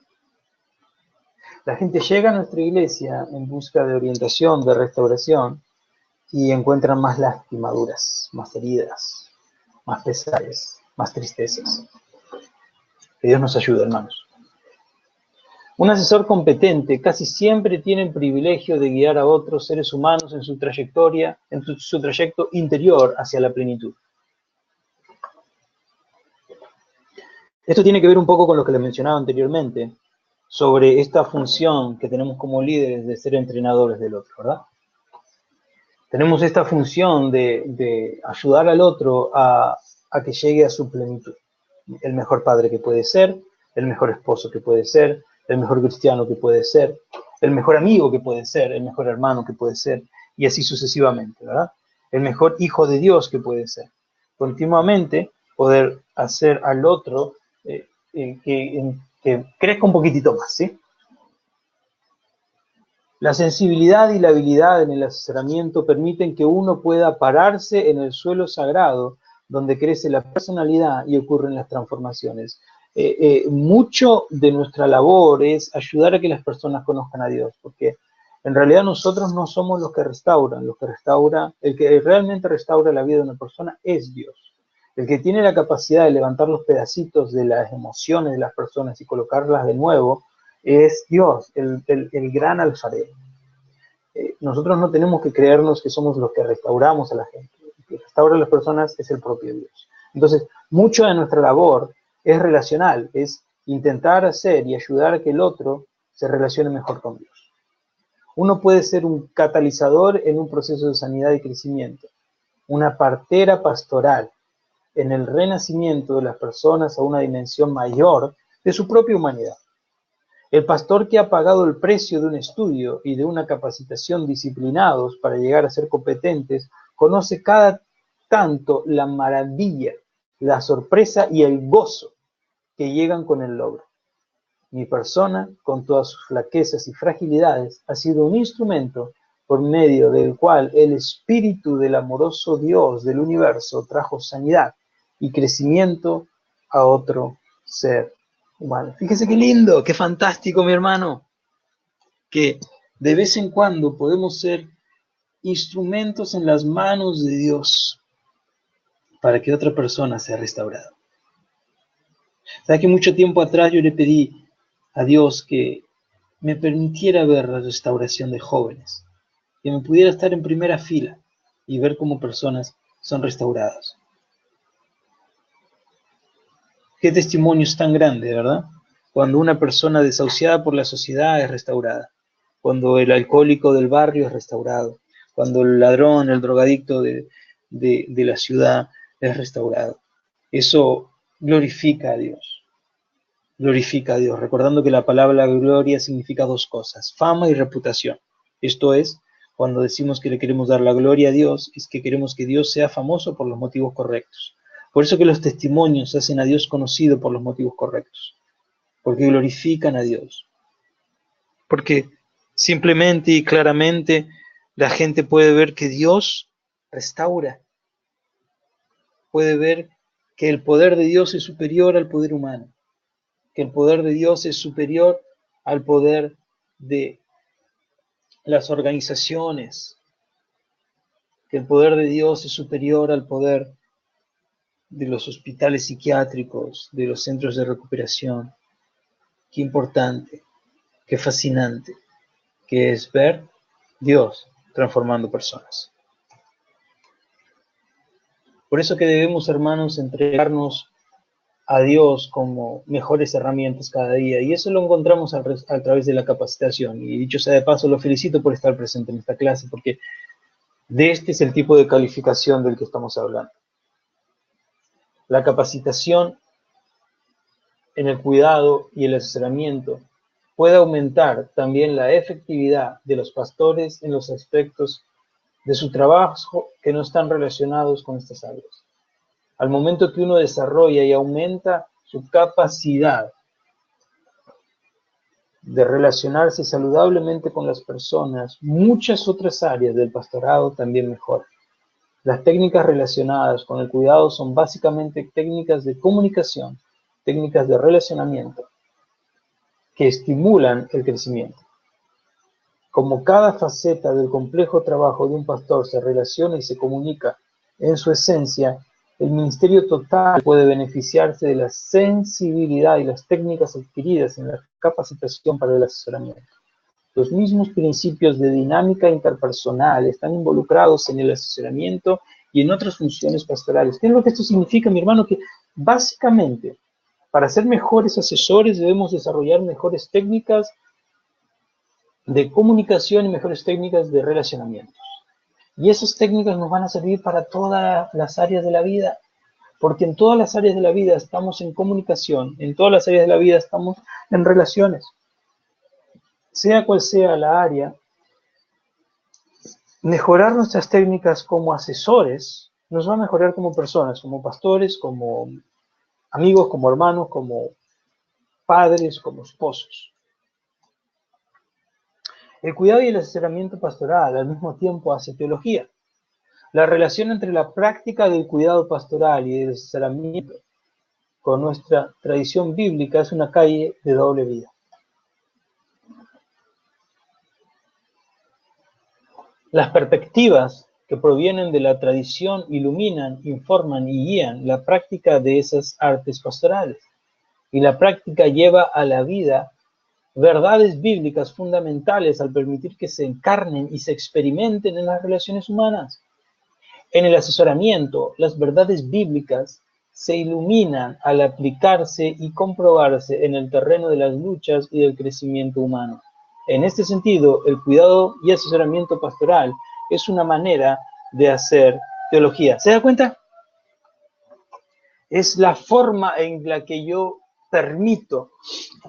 La gente llega a nuestra iglesia en busca de orientación, de restauración, y encuentran más lastimaduras, más heridas, más pesares, más tristezas. Que Dios nos ayude, hermanos. Un asesor competente casi siempre tiene el privilegio de guiar a otros seres humanos en su trayectoria, en su trayecto interior hacia la plenitud. Esto tiene que ver un poco con lo que les mencionaba anteriormente, sobre esta función que tenemos como líderes de ser entrenadores del otro, ¿verdad? Tenemos esta función de ayudar al otro a que llegue a su plenitud. El mejor padre que puede ser, el mejor esposo que puede ser, el mejor cristiano que puede ser, el mejor amigo que puede ser, el mejor hermano que puede ser, y así sucesivamente, ¿verdad? El mejor hijo de Dios que puede ser. Continuamente poder hacer al otro que crezca un poquitito más, ¿sí? La sensibilidad y la habilidad en el asesoramiento permiten que uno pueda pararse en el suelo sagrado donde crece la personalidad y ocurren las transformaciones. Mucho de nuestra labor es ayudar a que las personas conozcan a Dios, porque en realidad nosotros no somos los que restauran, el que realmente restaura la vida de una persona es Dios. El que tiene la capacidad de levantar los pedacitos de las emociones de las personas y colocarlas de nuevo es Dios, el gran alfarero. Nosotros no tenemos que creernos que somos los que restauramos a la gente. El que restaura a las personas es el propio Dios. Entonces, mucho de nuestra labor es relacional, es intentar hacer y ayudar a que el otro se relacione mejor con Dios. Uno puede ser un catalizador en un proceso de sanidad y crecimiento, una partera pastoral en el renacimiento de las personas a una dimensión mayor de su propia humanidad. El pastor que ha pagado el precio de un estudio y de una capacitación disciplinados para llegar a ser competentes, conoce cada tanto la maravilla, la sorpresa y el gozo que llegan con el logro. Mi persona, con todas sus flaquezas y fragilidades, ha sido un instrumento por medio del cual el espíritu del amoroso Dios del universo trajo sanidad y crecimiento a otro ser humano. Fíjese qué lindo, qué fantástico, mi hermano, que de vez en cuando podemos ser instrumentos en las manos de Dios para que otra persona sea restaurada. ¿Sabe que mucho tiempo atrás yo le pedí a Dios que me permitiera ver la restauración de jóvenes, que me pudiera estar en primera fila y ver cómo personas son restauradas? Qué testimonios tan grande, ¿verdad? Cuando una persona desahuciada por la sociedad es restaurada, cuando el alcohólico del barrio es restaurado, cuando el ladrón, el drogadicto de la ciudad es restaurado. Eso glorifica a Dios, recordando que la palabra gloria significa dos cosas, fama y reputación. Esto es, cuando decimos que le queremos dar la gloria a Dios, es que queremos que Dios sea famoso por los motivos correctos. Por eso que los testimonios hacen a Dios conocido por los motivos correctos, porque glorifican a Dios. Porque simplemente y claramente la gente puede ver que Dios restaura, puede ver que el poder de Dios es superior al poder humano, que el poder de Dios es superior al poder de las organizaciones, que el poder de Dios es superior al poder de los hospitales psiquiátricos, de los centros de recuperación. Qué importante, qué fascinante que es ver Dios transformando personas. Por eso que debemos, hermanos, entregarnos a Dios como mejores herramientas cada día, y eso lo encontramos a través de la capacitación. Y dicho sea de paso, lo felicito por estar presente en esta clase, porque de este es el tipo de calificación del que estamos hablando. La capacitación en el cuidado y el asesoramiento puede aumentar también la efectividad de los pastores en los aspectos de su trabajo que no están relacionados con estas áreas. Al momento que uno desarrolla y aumenta su capacidad de relacionarse saludablemente con las personas, muchas otras áreas del pastorado también mejoran. Las técnicas relacionadas con el cuidado son básicamente técnicas de comunicación, técnicas de relacionamiento. que estimulan el crecimiento. Como cada faceta del complejo trabajo de un pastor se relaciona y se comunica en su esencia, el ministerio total puede beneficiarse de la sensibilidad y las técnicas adquiridas en la capacitación para el asesoramiento. Los mismos principios de dinámica interpersonal están involucrados en el asesoramiento y en otras funciones pastorales. ¿Qué es lo que esto significa, mi hermano? Que básicamente, para ser mejores asesores debemos desarrollar mejores técnicas de comunicación y mejores técnicas de relacionamiento. Y esas técnicas nos van a servir para todas las áreas de la vida, porque en todas las áreas de la vida estamos en comunicación, en todas las áreas de la vida estamos en relaciones. Sea cual sea la área, mejorar nuestras técnicas como asesores nos va a mejorar como personas, como pastores, como amigos, como hermanos, como padres, como esposos. El cuidado y el asesoramiento pastoral al mismo tiempo hace teología. La relación entre la práctica del cuidado pastoral y el asesoramiento con nuestra tradición bíblica es una calle de doble vía. Las perspectivas que provienen de la tradición iluminan, informan y guían la práctica de esas artes pastorales. Y la práctica lleva a la vida verdades bíblicas fundamentales al permitir que se encarnen y se experimenten en las relaciones humanas. En el asesoramiento, las verdades bíblicas se iluminan al aplicarse y comprobarse en el terreno de las luchas y del crecimiento humano. En este sentido, el cuidado y asesoramiento pastoral es una manera de hacer teología. ¿Se da cuenta? Es la forma en la que yo permito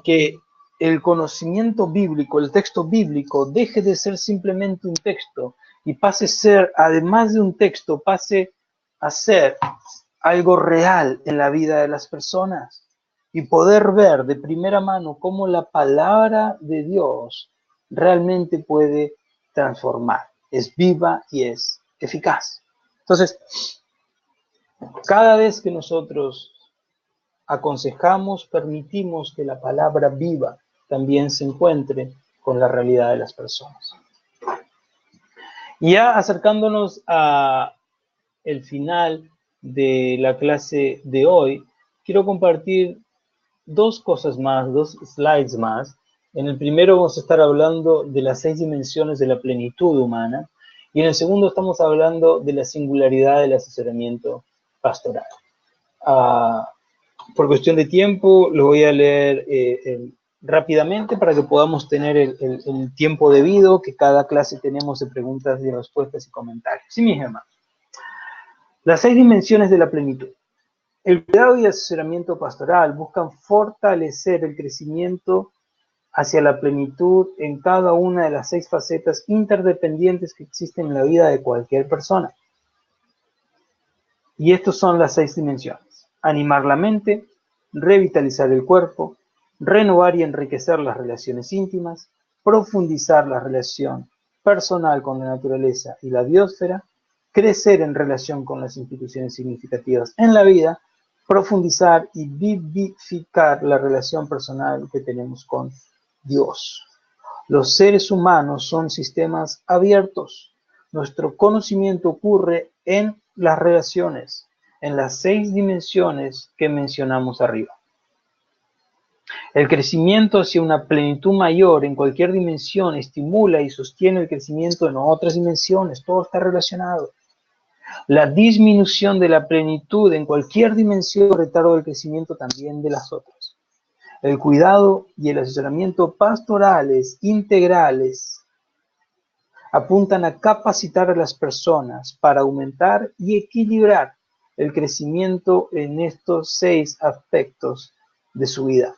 que el conocimiento bíblico, el texto bíblico, deje de ser simplemente un texto y pase a ser, además de un texto, pase a ser algo real en la vida de las personas y poder ver de primera mano cómo la palabra de Dios realmente puede transformar. Es viva y es eficaz. Entonces, cada vez que nosotros aconsejamos, permitimos que la palabra viva también se encuentre con la realidad de las personas. Y ya acercándonos a el final de la clase de hoy, quiero compartir dos cosas más, dos slides más. En el primero vamos a estar hablando de las 6 dimensiones de la plenitud humana y en el segundo estamos hablando de la singularidad del asesoramiento pastoral. Por cuestión de tiempo, lo voy a leer rápidamente para que podamos tener el tiempo debido que cada clase tenemos de preguntas y respuestas y comentarios. Sí, mis hermanos. Las 6 dimensiones de la plenitud. El cuidado y asesoramiento pastoral buscan fortalecer el crecimiento hacia la plenitud en cada una de las 6 facetas interdependientes que existen en la vida de cualquier persona. Y estas son las 6 dimensiones. Animar la mente, revitalizar el cuerpo, renovar y enriquecer las relaciones íntimas, profundizar la relación personal con la naturaleza y la biosfera, crecer en relación con las instituciones significativas en la vida, profundizar y vivificar la relación personal que tenemos con Dios. Los seres humanos son sistemas abiertos. Nuestro conocimiento ocurre en las relaciones, en las 6 dimensiones que mencionamos arriba. El crecimiento hacia una plenitud mayor en cualquier dimensión estimula y sostiene el crecimiento en otras dimensiones, todo está relacionado. La disminución de la plenitud en cualquier dimensión retarda el crecimiento también de las otras. El cuidado y el asesoramiento pastorales integrales apuntan a capacitar a las personas para aumentar y equilibrar el crecimiento en estos 6 aspectos de su vida.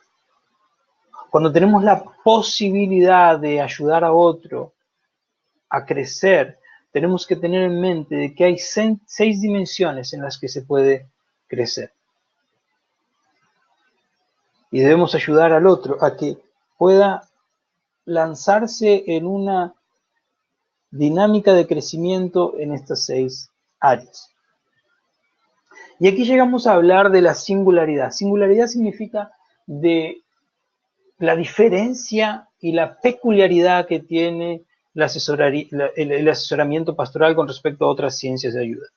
Cuando tenemos la posibilidad de ayudar a otro a crecer, tenemos que tener en mente de que hay 6 dimensiones en las que se puede crecer. Y debemos ayudar al otro a que pueda lanzarse en una dinámica de crecimiento en estas 6 áreas. Y aquí llegamos a hablar de la singularidad. Singularidad significa de la diferencia y la peculiaridad que tiene el asesoramiento pastoral con respecto a otras ciencias de ayuda.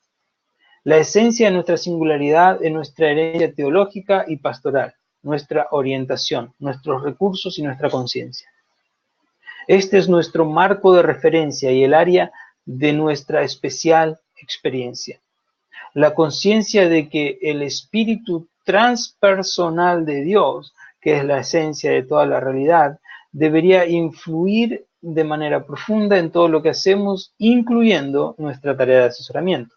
La esencia de nuestra singularidad es nuestra herencia teológica y pastoral, nuestra orientación, nuestros recursos y nuestra conciencia. Este es nuestro marco de referencia y el área de nuestra especial experiencia. La conciencia de que el espíritu transpersonal de Dios, que es la esencia de toda la realidad, debería influir de manera profunda en todo lo que hacemos, incluyendo nuestra tarea de asesoramiento.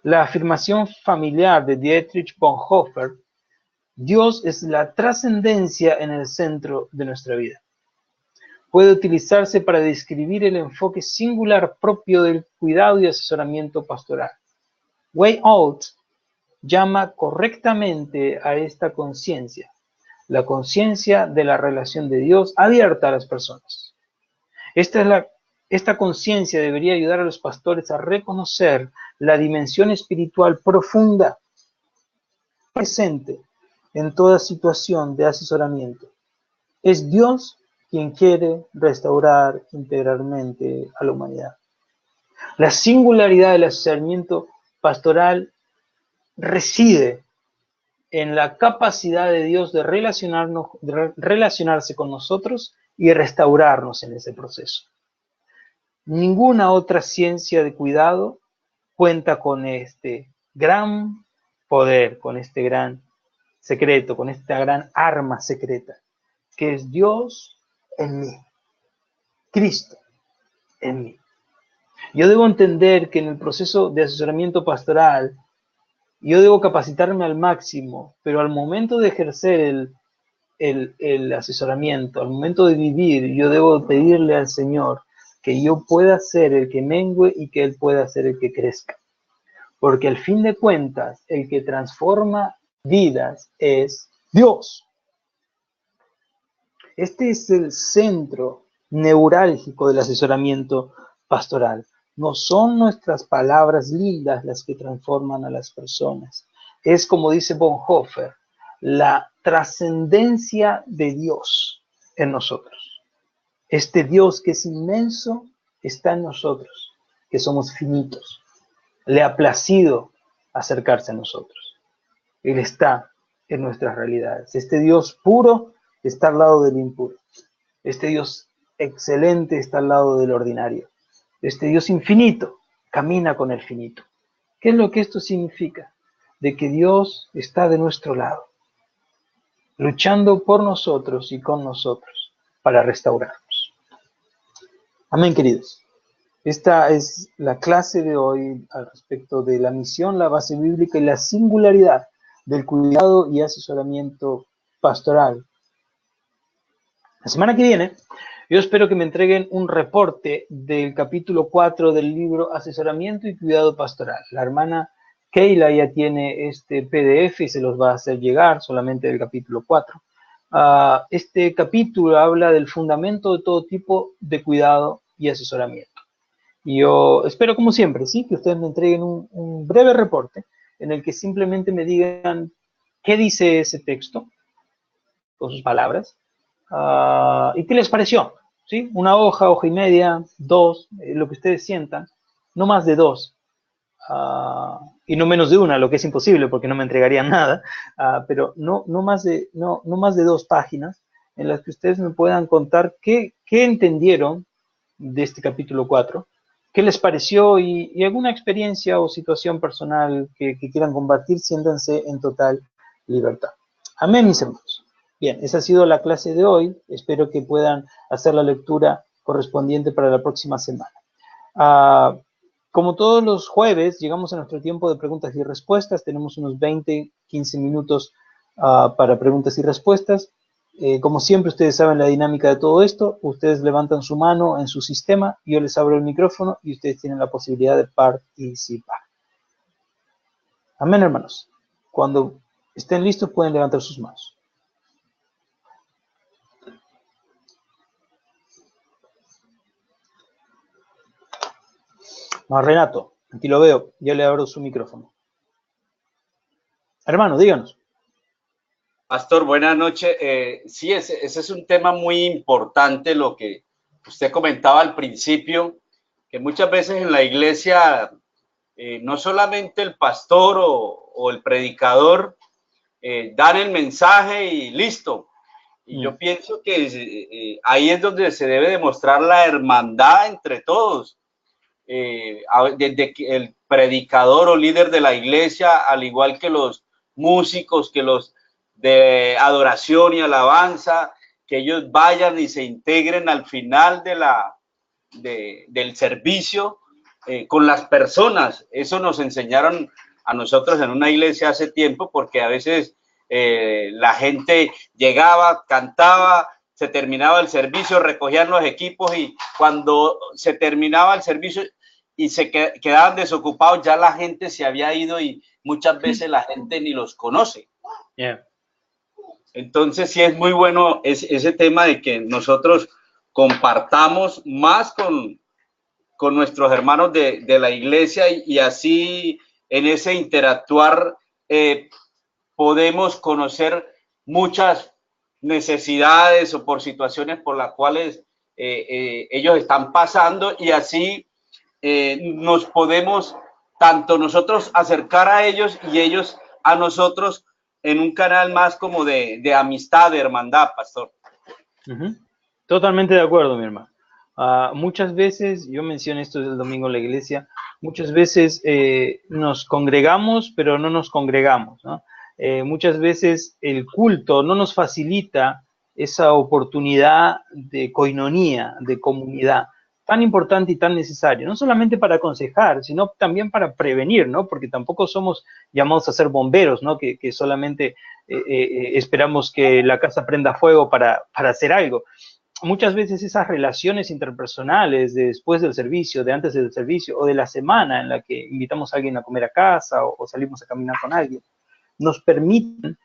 La afirmación familiar de Dietrich Bonhoeffer, Dios es la trascendencia en el centro de nuestra vida, puede utilizarse para describir el enfoque singular propio del cuidado y asesoramiento pastoral. Way Out llama correctamente a esta conciencia, la conciencia de la relación de Dios abierta a las personas. Esta conciencia debería ayudar a los pastores a reconocer la dimensión espiritual profunda presente en toda situación de asesoramiento. Es Dios quien quiere restaurar integralmente a la humanidad. La singularidad del asesoramiento pastoral reside en la capacidad de Dios de relacionarse con nosotros y restaurarnos en ese proceso. Ninguna otra ciencia de cuidado cuenta con este gran poder, con este gran secreto, con esta gran arma secreta, que es Dios en mí, Cristo en mí. Yo debo entender que en el proceso de asesoramiento pastoral, yo debo capacitarme al máximo, pero al momento de ejercer el asesoramiento, al momento de vivir, yo debo pedirle al Señor que yo pueda ser el que mengue y que Él pueda ser el que crezca. Porque al fin de cuentas, el que transforma vidas es Dios. Este es el centro neurálgico del asesoramiento pastoral. No son nuestras palabras lindas las que transforman a las personas. Es, como dice Bonhoeffer, la trascendencia de Dios en nosotros. Este Dios que es inmenso está en nosotros, que somos finitos. Le ha placido acercarse a nosotros. Él está en nuestras realidades. Este Dios puro está al lado del impuro. Este Dios excelente está al lado del ordinario. Este Dios infinito camina con el finito. ¿Qué es lo que esto significa? De que Dios está de nuestro lado, luchando por nosotros y con nosotros para restaurarnos. Amén, queridos. Esta es la clase de hoy al respecto de la misión, la base bíblica y la singularidad del cuidado y asesoramiento pastoral. La semana que viene, yo espero que me entreguen un reporte del capítulo 4 del libro Asesoramiento y Cuidado Pastoral. La hermana Keila ya tiene este PDF y se los va a hacer llegar solamente del capítulo 4. Este capítulo habla del fundamento de todo tipo de cuidado y asesoramiento. Y yo espero, como siempre, ¿sí?, que ustedes me entreguen un breve reporte en el que simplemente me digan qué dice ese texto, con sus palabras, y qué les pareció, ¿sí? Una hoja, hoja y media, dos, lo que ustedes sientan, no más de dos, y no menos de una, lo que es imposible porque no me entregarían nada, pero no más de 2 páginas en las que ustedes me puedan contar qué entendieron de este capítulo 4, qué les pareció y alguna experiencia o situación personal que quieran compartir, siéntanse en total libertad. Amén, mis hermanos. Bien, esa ha sido la clase de hoy. Espero que puedan hacer la lectura correspondiente para la próxima semana. Como todos los jueves, llegamos a nuestro tiempo de preguntas y respuestas. Tenemos unos 20, 15 minutos para preguntas y respuestas. Como siempre, ustedes saben la dinámica de todo esto. Ustedes levantan su mano en su sistema, yo les abro el micrófono y ustedes tienen la posibilidad de participar. Amén, hermanos. Cuando estén listos, pueden levantar sus manos. Renato, aquí lo veo, ya le abro su micrófono. Hermano, díganos. Pastor, buenas noches. Sí, ese es un tema muy importante, lo que usted comentaba al principio, que muchas veces en la iglesia no solamente el pastor o el predicador dan el mensaje y listo. Y yo pienso que ahí es donde se debe demostrar la hermandad entre todos. Desde el predicador o líder de la iglesia, al igual que los músicos, que los de adoración y alabanza, que ellos vayan y se integren al final del servicio con las personas. Eso nos enseñaron a nosotros en una iglesia hace tiempo, porque a veces la gente llegaba, cantaba, se terminaba el servicio, recogían los equipos y cuando se terminaba el servicio y se quedaban desocupados, ya la gente se había ido y muchas veces la gente ni los conoce. Yeah. Entonces sí es muy bueno ese tema de que nosotros compartamos más con nuestros hermanos de la iglesia y así en ese interactuar podemos conocer muchas necesidades o por situaciones por las cuales ellos están pasando y así nos podemos tanto nosotros acercar a ellos y ellos a nosotros en un canal más como de amistad, de hermandad, pastor. Totalmente de acuerdo, mi hermano. Muchas veces, yo mencioné esto el domingo en la iglesia, muchas veces nos congregamos, pero no nos congregamos, ¿no? Muchas veces el culto no nos facilita esa oportunidad de coinonía, de comunidad, tan importante y tan necesario, no solamente para aconsejar, sino también para prevenir, ¿no? Porque tampoco somos llamados a ser bomberos, ¿no? Que solamente esperamos que la casa prenda fuego para hacer algo. Muchas veces esas relaciones interpersonales de después del servicio, de antes del servicio o de la semana en la que invitamos a alguien a comer a casa o salimos a caminar con alguien, nos permiten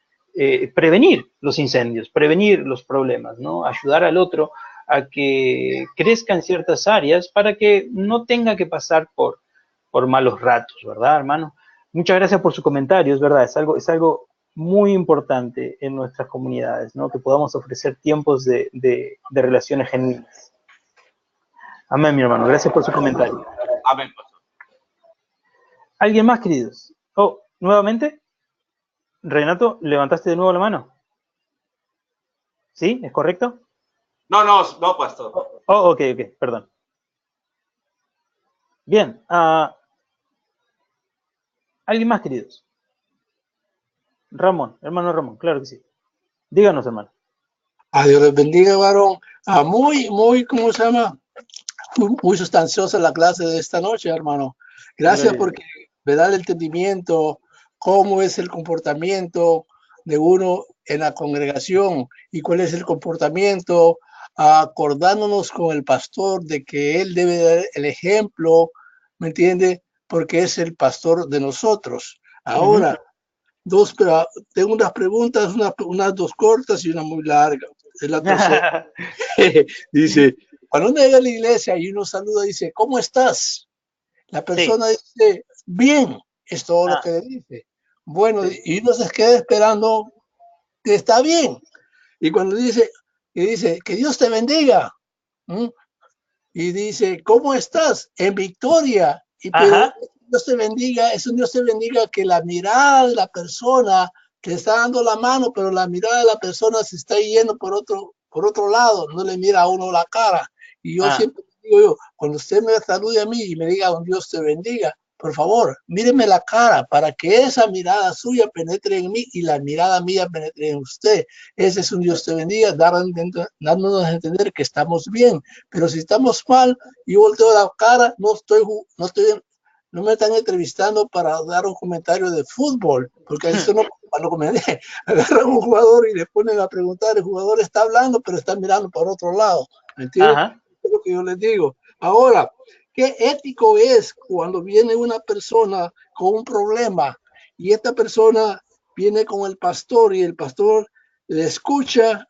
prevenir los incendios, prevenir los problemas, ¿no? Ayudar al otro a que crezca en ciertas áreas para que no tenga que pasar por malos ratos, ¿verdad, hermano? Muchas gracias por su comentario, es verdad, es algo muy importante en nuestras comunidades, ¿no? Que podamos ofrecer tiempos de relaciones genuinas. Amén, mi hermano, gracias por su comentario. Amén, pastor. ¿Alguien más, queridos? Oh, nuevamente. Renato, ¿levantaste de nuevo la mano? ¿Sí? ¿Es correcto? No, pastor. Ok, perdón. Bien. ¿Alguien más, queridos? Ramón, hermano Ramón, claro que sí. Díganos, hermano. A Dios les bendiga, varón. Muy, ¿cómo se llama? Muy sustanciosa la clase de esta noche, hermano. Gracias porque me da el entendimiento, cómo es el comportamiento de uno en la congregación y cuál es el comportamiento, acordándonos con el pastor de que él debe dar el ejemplo, ¿me entiende? Porque es el pastor de nosotros. Ahora, tengo unas preguntas, unas dos cortas y una muy larga. Es la tercera. Dice, cuando uno llega a la iglesia y uno saluda, dice, ¿cómo estás? La persona dice, bien, es todo lo que le dice. Bueno, y uno se queda esperando que está bien. Y cuando dice, que Dios te bendiga. Y dice, ¿cómo estás? En victoria. Y pero Dios te bendiga, es un Dios te bendiga que la mirada de la persona te está dando la mano, pero la mirada de la persona se está yendo por otro lado, no le mira a uno la cara. Y yo siempre digo, cuando usted me salude a mí y me diga un Dios te bendiga, por favor, míreme la cara para que esa mirada suya penetre en mí y la mirada mía penetre en usted. Ese es un Dios te bendiga, dándonos a entender que estamos bien. Pero si estamos mal y volteo la cara, no me están entrevistando para dar un comentario de fútbol, porque eso no, cuando comenté, agarran un jugador y le ponen a preguntar, el jugador está hablando, pero está mirando por otro lado. ¿Me entiendes? Es lo que yo les digo. Ahora, ¿qué ético es cuando viene una persona con un problema y esta persona viene con el pastor y el pastor le escucha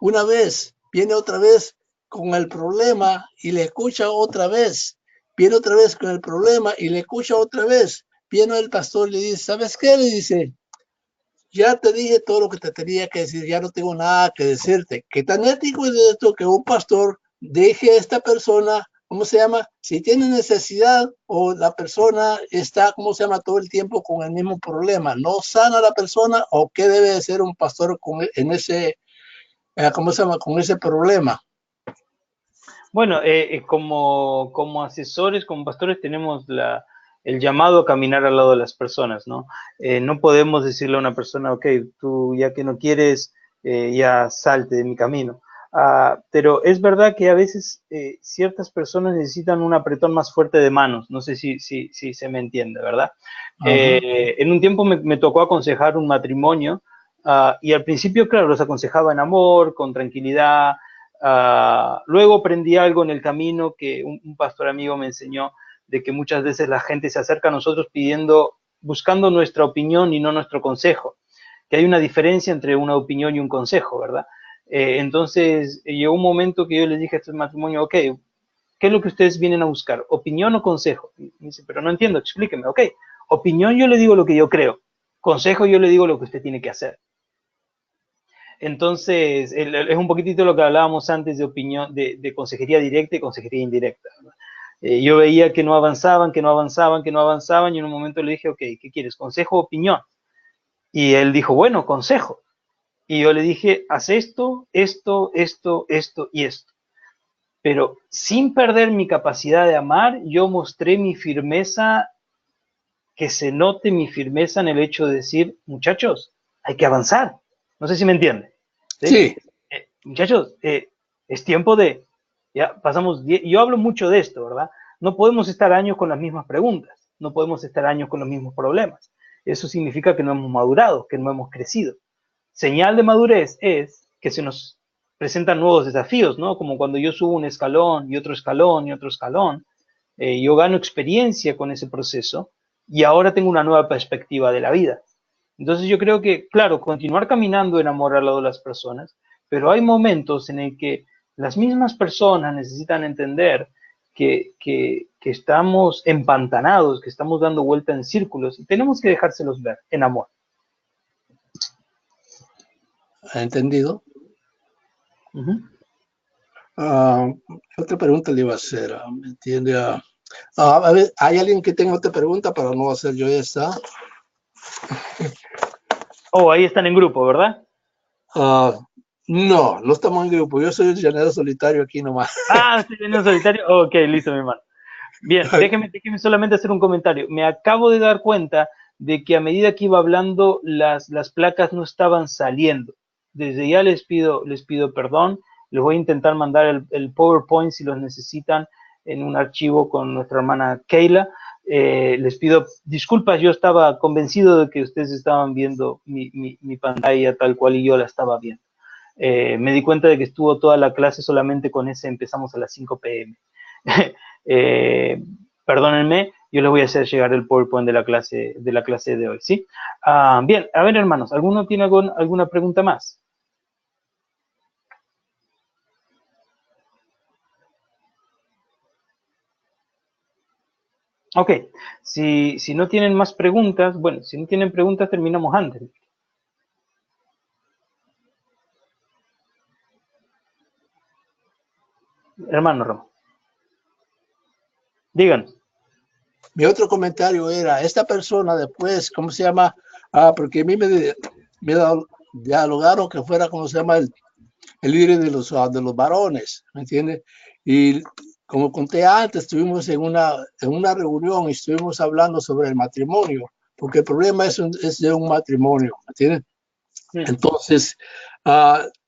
una vez, viene otra vez con el problema y le escucha otra vez, viene otra vez con el problema y le escucha otra vez, viene el pastor y le dice, ¿sabes qué? Le dice, ya te dije todo lo que te tenía que decir, ya no tengo nada que decirte. ¿Qué tan ético es esto que un pastor deje a esta persona, ¿cómo se llama? Si tiene necesidad o la persona está, ¿cómo se llama? Todo el tiempo con el mismo problema, ¿no sana la persona o qué debe de ser un pastor en ese, ¿cómo se llama? Con ese problema? Bueno, como asesores, como pastores, tenemos el llamado a caminar al lado de las personas, ¿no? No podemos decirle a una persona, ok, tú ya que no quieres, ya salte de mi camino. Pero es verdad que a veces ciertas personas necesitan un apretón más fuerte de manos. No sé si se me entiende, ¿verdad? En un tiempo me tocó aconsejar un matrimonio y al principio, claro, los aconsejaba en amor, con tranquilidad. Luego aprendí algo en el camino que un pastor amigo me enseñó, de que muchas veces la gente se acerca a nosotros buscando nuestra opinión y no nuestro consejo, que hay una diferencia entre una opinión y un consejo, ¿verdad? Entonces llegó un momento que yo les dije a este matrimonio, ok, ¿qué es lo que ustedes vienen a buscar? ¿Opinión o consejo? Y me dice, pero no entiendo, explíqueme, ok, opinión yo le digo lo que yo creo, consejo yo le digo lo que usted tiene que hacer. Entonces, es un poquitito lo que hablábamos antes de opinión, de consejería directa y consejería indirecta. Yo veía que no avanzaban, que no avanzaban, que no avanzaban, y en un momento le dije, ok, ¿qué quieres? ¿Consejo o opinión? Y él dijo, bueno, consejo. Y yo le dije, haz esto, esto, esto, esto y esto. Pero sin perder mi capacidad de amar, yo mostré mi firmeza, que se note mi firmeza en el hecho de decir, muchachos, hay que avanzar. No sé si me entienden. Sí. Muchachos, es tiempo de, ya pasamos, yo hablo mucho de esto, ¿verdad? No podemos estar años con las mismas preguntas, no podemos estar años con los mismos problemas. Eso significa que no hemos madurado, que no hemos crecido. Señal de madurez es que se nos presentan nuevos desafíos, ¿no? Como cuando yo subo un escalón y otro escalón y otro escalón, yo gano experiencia con ese proceso y ahora tengo una nueva perspectiva de la vida. Entonces yo creo que, claro, continuar caminando en amor al lado de las personas, pero hay momentos en el que las mismas personas necesitan entender que estamos empantanados, que estamos dando vuelta en círculos y tenemos que dejárselos ver en amor. ¿Ha entendido? Otra pregunta le iba a hacer, ¿me entiende? A ver, ¿hay alguien que tenga otra pregunta para no hacer yo esta? Oh, ahí están en grupo, ¿verdad? No estamos en grupo. Yo soy el llanero solitario aquí nomás. ¿Estoy llanero solitario? Ok, listo, mi hermano. Bien, déjeme solamente hacer un comentario. Me acabo de dar cuenta de que a medida que iba hablando, las placas no estaban saliendo. Desde ya les pido perdón. Les voy a intentar mandar el PowerPoint si los necesitan en un archivo con nuestra hermana Keila. Les pido disculpas, yo estaba convencido de que ustedes estaban viendo mi pantalla tal cual y yo la estaba viendo. Me di cuenta de que estuvo toda la clase solamente con ese, empezamos a las 5 p.m. Perdónenme, yo les voy a hacer llegar el PowerPoint de la clase de hoy, ¿sí? Bien, a ver, hermanos, ¿alguno tiene alguna pregunta más? Ok, si no tienen más preguntas, bueno, si no tienen preguntas, terminamos antes. Hermano Ramón. Díganos. Mi otro comentario era, esta persona después, ¿cómo se llama? Porque a mí me dialogaron que fuera, ¿cómo se llama? El líder de los varones, ¿me entiendes? Y como conté antes, estuvimos en una reunión y estuvimos hablando sobre el matrimonio, porque el problema es de un matrimonio, ¿me entiendes? Sí. Entonces,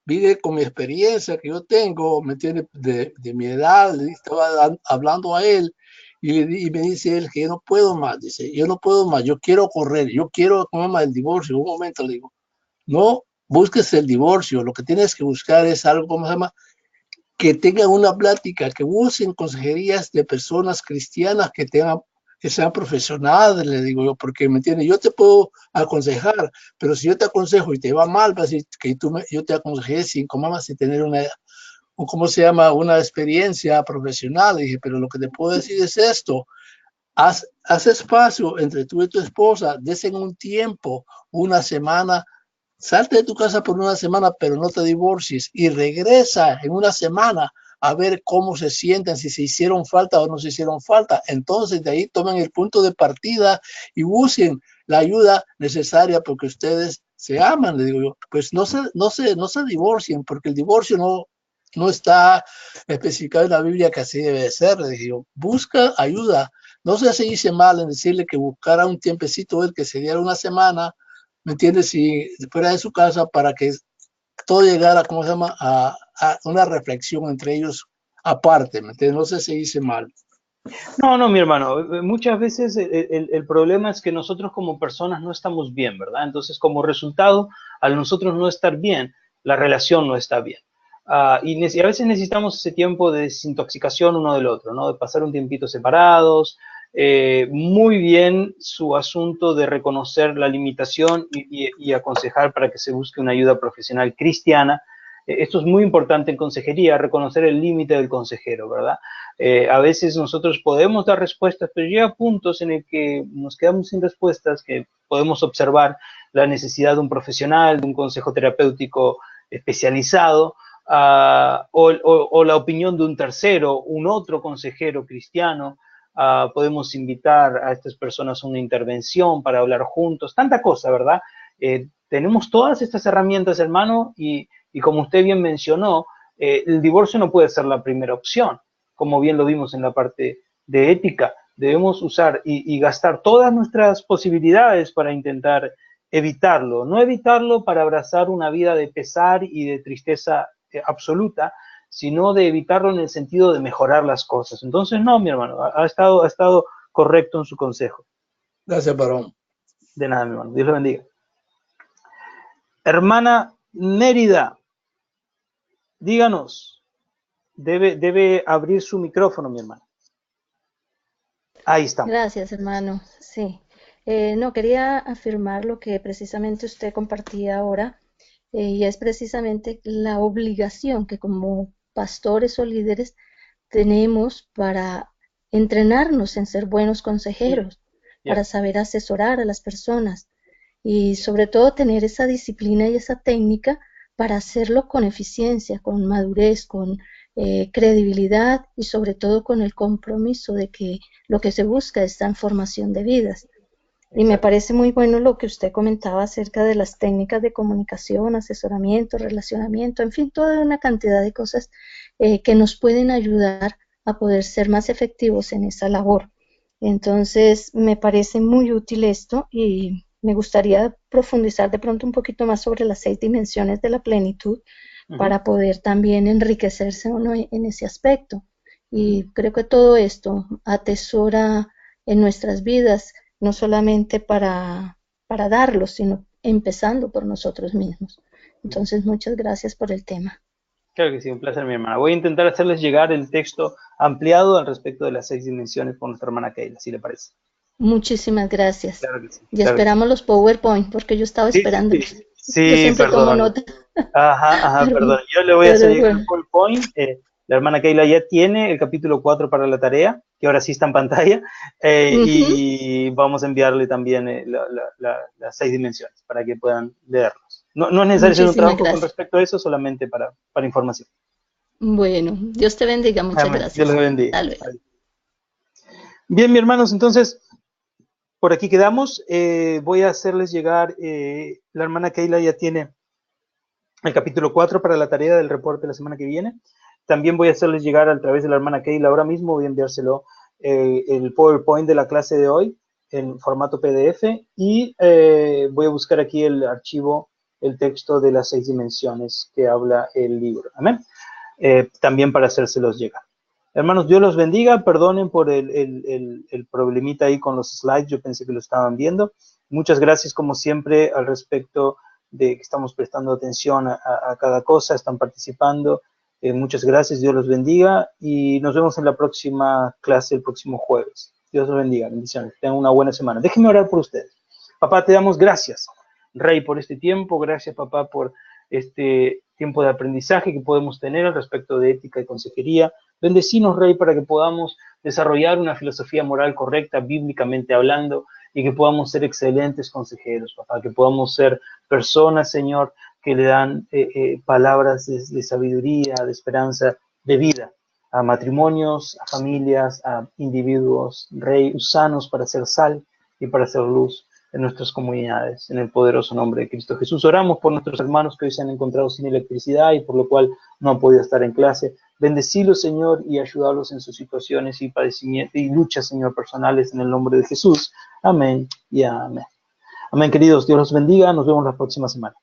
vine con mi experiencia que yo tengo, ¿me entiendes? De mi edad, le estaba hablando a él y me dice él que yo no puedo más, dice, yo no puedo más, yo quiero correr, yo quiero comer el divorcio. Un momento le digo, no busques el divorcio, lo que tienes que buscar es algo, ¿cómo se llama? Que tengan una plática, que busquen consejerías de personas cristianas que sean profesionales, le digo yo, porque me entiendes, yo te puedo aconsejar, pero si yo te aconsejo y te va mal, vas a decir que yo te aconsejé sin tener ¿cómo se llama? Una experiencia profesional. Y dije, pero lo que te puedo decir es esto, haz espacio entre tú y tu esposa, desen un tiempo, una semana, salte de tu casa por una semana, pero no te divorcies y regresa en una semana a ver cómo se sienten, si se hicieron falta o no se hicieron falta. Entonces de ahí tomen el punto de partida y busquen la ayuda necesaria porque ustedes se aman, le digo yo. Pues no se divorcien porque el divorcio no está especificado en la Biblia que así debe de ser. Le digo, busca ayuda. No se hice mal en decirle que buscara un tiempecito, el que se diera una semana, ¿me entiendes? Si fuera de su casa para que todo llegara, ¿cómo se llama? A una reflexión entre ellos aparte, ¿me entiendes? No se hice mal. No, no, mi hermano, muchas veces el problema es que nosotros como personas no estamos bien, ¿verdad? Entonces, como resultado, al nosotros no estar bien, la relación no está bien. Y a veces necesitamos ese tiempo de desintoxicación uno del otro, ¿no? De pasar un tiempito separados. Muy bien su asunto de reconocer la limitación y aconsejar para que se busque una ayuda profesional cristiana. Esto es muy importante en consejería, reconocer el límite del consejero, ¿verdad? A veces nosotros podemos dar respuestas, pero llega puntos en el que nos quedamos sin respuestas, que podemos observar la necesidad de un profesional, de un consejo terapéutico especializado, o la opinión de un tercero, un otro consejero cristiano. Podemos invitar a estas personas a una intervención para hablar juntos, tanta cosa, ¿verdad? Tenemos todas estas herramientas, hermano, y como usted bien mencionó, el divorcio no puede ser la primera opción. Como bien lo vimos en la parte de ética, debemos usar y gastar todas nuestras posibilidades para intentar evitarlo. No evitarlo para abrazar una vida de pesar y de tristeza absoluta, sino de evitarlo en el sentido de mejorar las cosas. Entonces, no, mi hermano, ha estado correcto en su consejo. Gracias, varón. De nada, mi hermano. Dios le bendiga. Hermana Mérida, díganos. Debe abrir su micrófono, mi hermano. Ahí estamos. Gracias, hermano. Sí. No, quería afirmar lo que precisamente usted compartía ahora, y es precisamente la obligación que como pastores o líderes tenemos para entrenarnos en ser buenos consejeros, para saber asesorar a las personas y sobre todo tener esa disciplina y esa técnica para hacerlo con eficiencia, con madurez, con credibilidad y sobre todo con el compromiso de que lo que se busca es transformación de vidas. Y me parece muy bueno lo que usted comentaba acerca de las técnicas de comunicación, asesoramiento, relacionamiento, en fin, toda una cantidad de cosas que nos pueden ayudar a poder ser más efectivos en esa labor. Entonces, me parece muy útil esto y me gustaría profundizar de pronto un poquito más sobre las 6 dimensiones de la plenitud para poder también enriquecerse uno en ese aspecto. Y creo que todo esto atesora en nuestras vidas, no solamente para darlo, sino empezando por nosotros mismos. Entonces, muchas gracias por el tema. Claro que sí, un placer, mi hermana. Voy a intentar hacerles llegar el texto ampliado al respecto de las 6 dimensiones por nuestra hermana Keila, si le parece. Muchísimas gracias. Claro que sí. Y esperamos los PowerPoint, porque yo estaba esperando. Sí, perdón. Ajá, perdón. Yo le voy a hacer llegar el PowerPoint. La hermana Keila ya tiene el capítulo 4 para la tarea, que ahora sí está en pantalla, y vamos a enviarle también las 6 dimensiones para que puedan leerlos. No es necesario hacer un trabajo con respecto a eso, solamente para información. Bueno, Dios te bendiga, muchas gracias. Dios les bendiga. Bien, mis hermanos, entonces, por aquí quedamos. Voy a hacerles llegar, la hermana Keila ya tiene el capítulo 4 para la tarea del reporte de la semana que viene. También voy a hacerles llegar a través de la hermana Keila ahora mismo, voy a enviárselo el PowerPoint de la clase de hoy en formato PDF y voy a buscar aquí el archivo, el texto de las 6 dimensiones que habla el libro. Amén. También para hacérselos llegar. Hermanos, Dios los bendiga. Perdonen por el problemita ahí con los slides. Yo pensé que lo estaban viendo. Muchas gracias, como siempre, al respecto de que estamos prestando atención a cada cosa, están participando. Muchas gracias, Dios los bendiga y nos vemos en la próxima clase el próximo jueves. Dios los bendiga, bendiciones, tengan una buena semana. Déjenme orar por ustedes. Papá, te damos gracias, Rey, por este tiempo. Gracias, papá, por este tiempo de aprendizaje que podemos tener al respecto de ética y consejería. Bendecinos, Rey, para que podamos desarrollar una filosofía moral correcta, bíblicamente hablando, y que podamos ser excelentes consejeros, papá, que podamos ser personas, Señor, que le dan palabras de sabiduría, de esperanza, de vida a matrimonios, a familias, a individuos, Rey, usanos para hacer sal y para hacer luz en nuestras comunidades, en el poderoso nombre de Cristo Jesús. Oramos por nuestros hermanos que hoy se han encontrado sin electricidad y por lo cual no han podido estar en clase. Bendecilos, Señor, y ayudarlos en sus situaciones y padecimientos y luchas, Señor, personales en el nombre de Jesús. Amén y amén. Amén, queridos. Dios los bendiga. Nos vemos la próxima semana.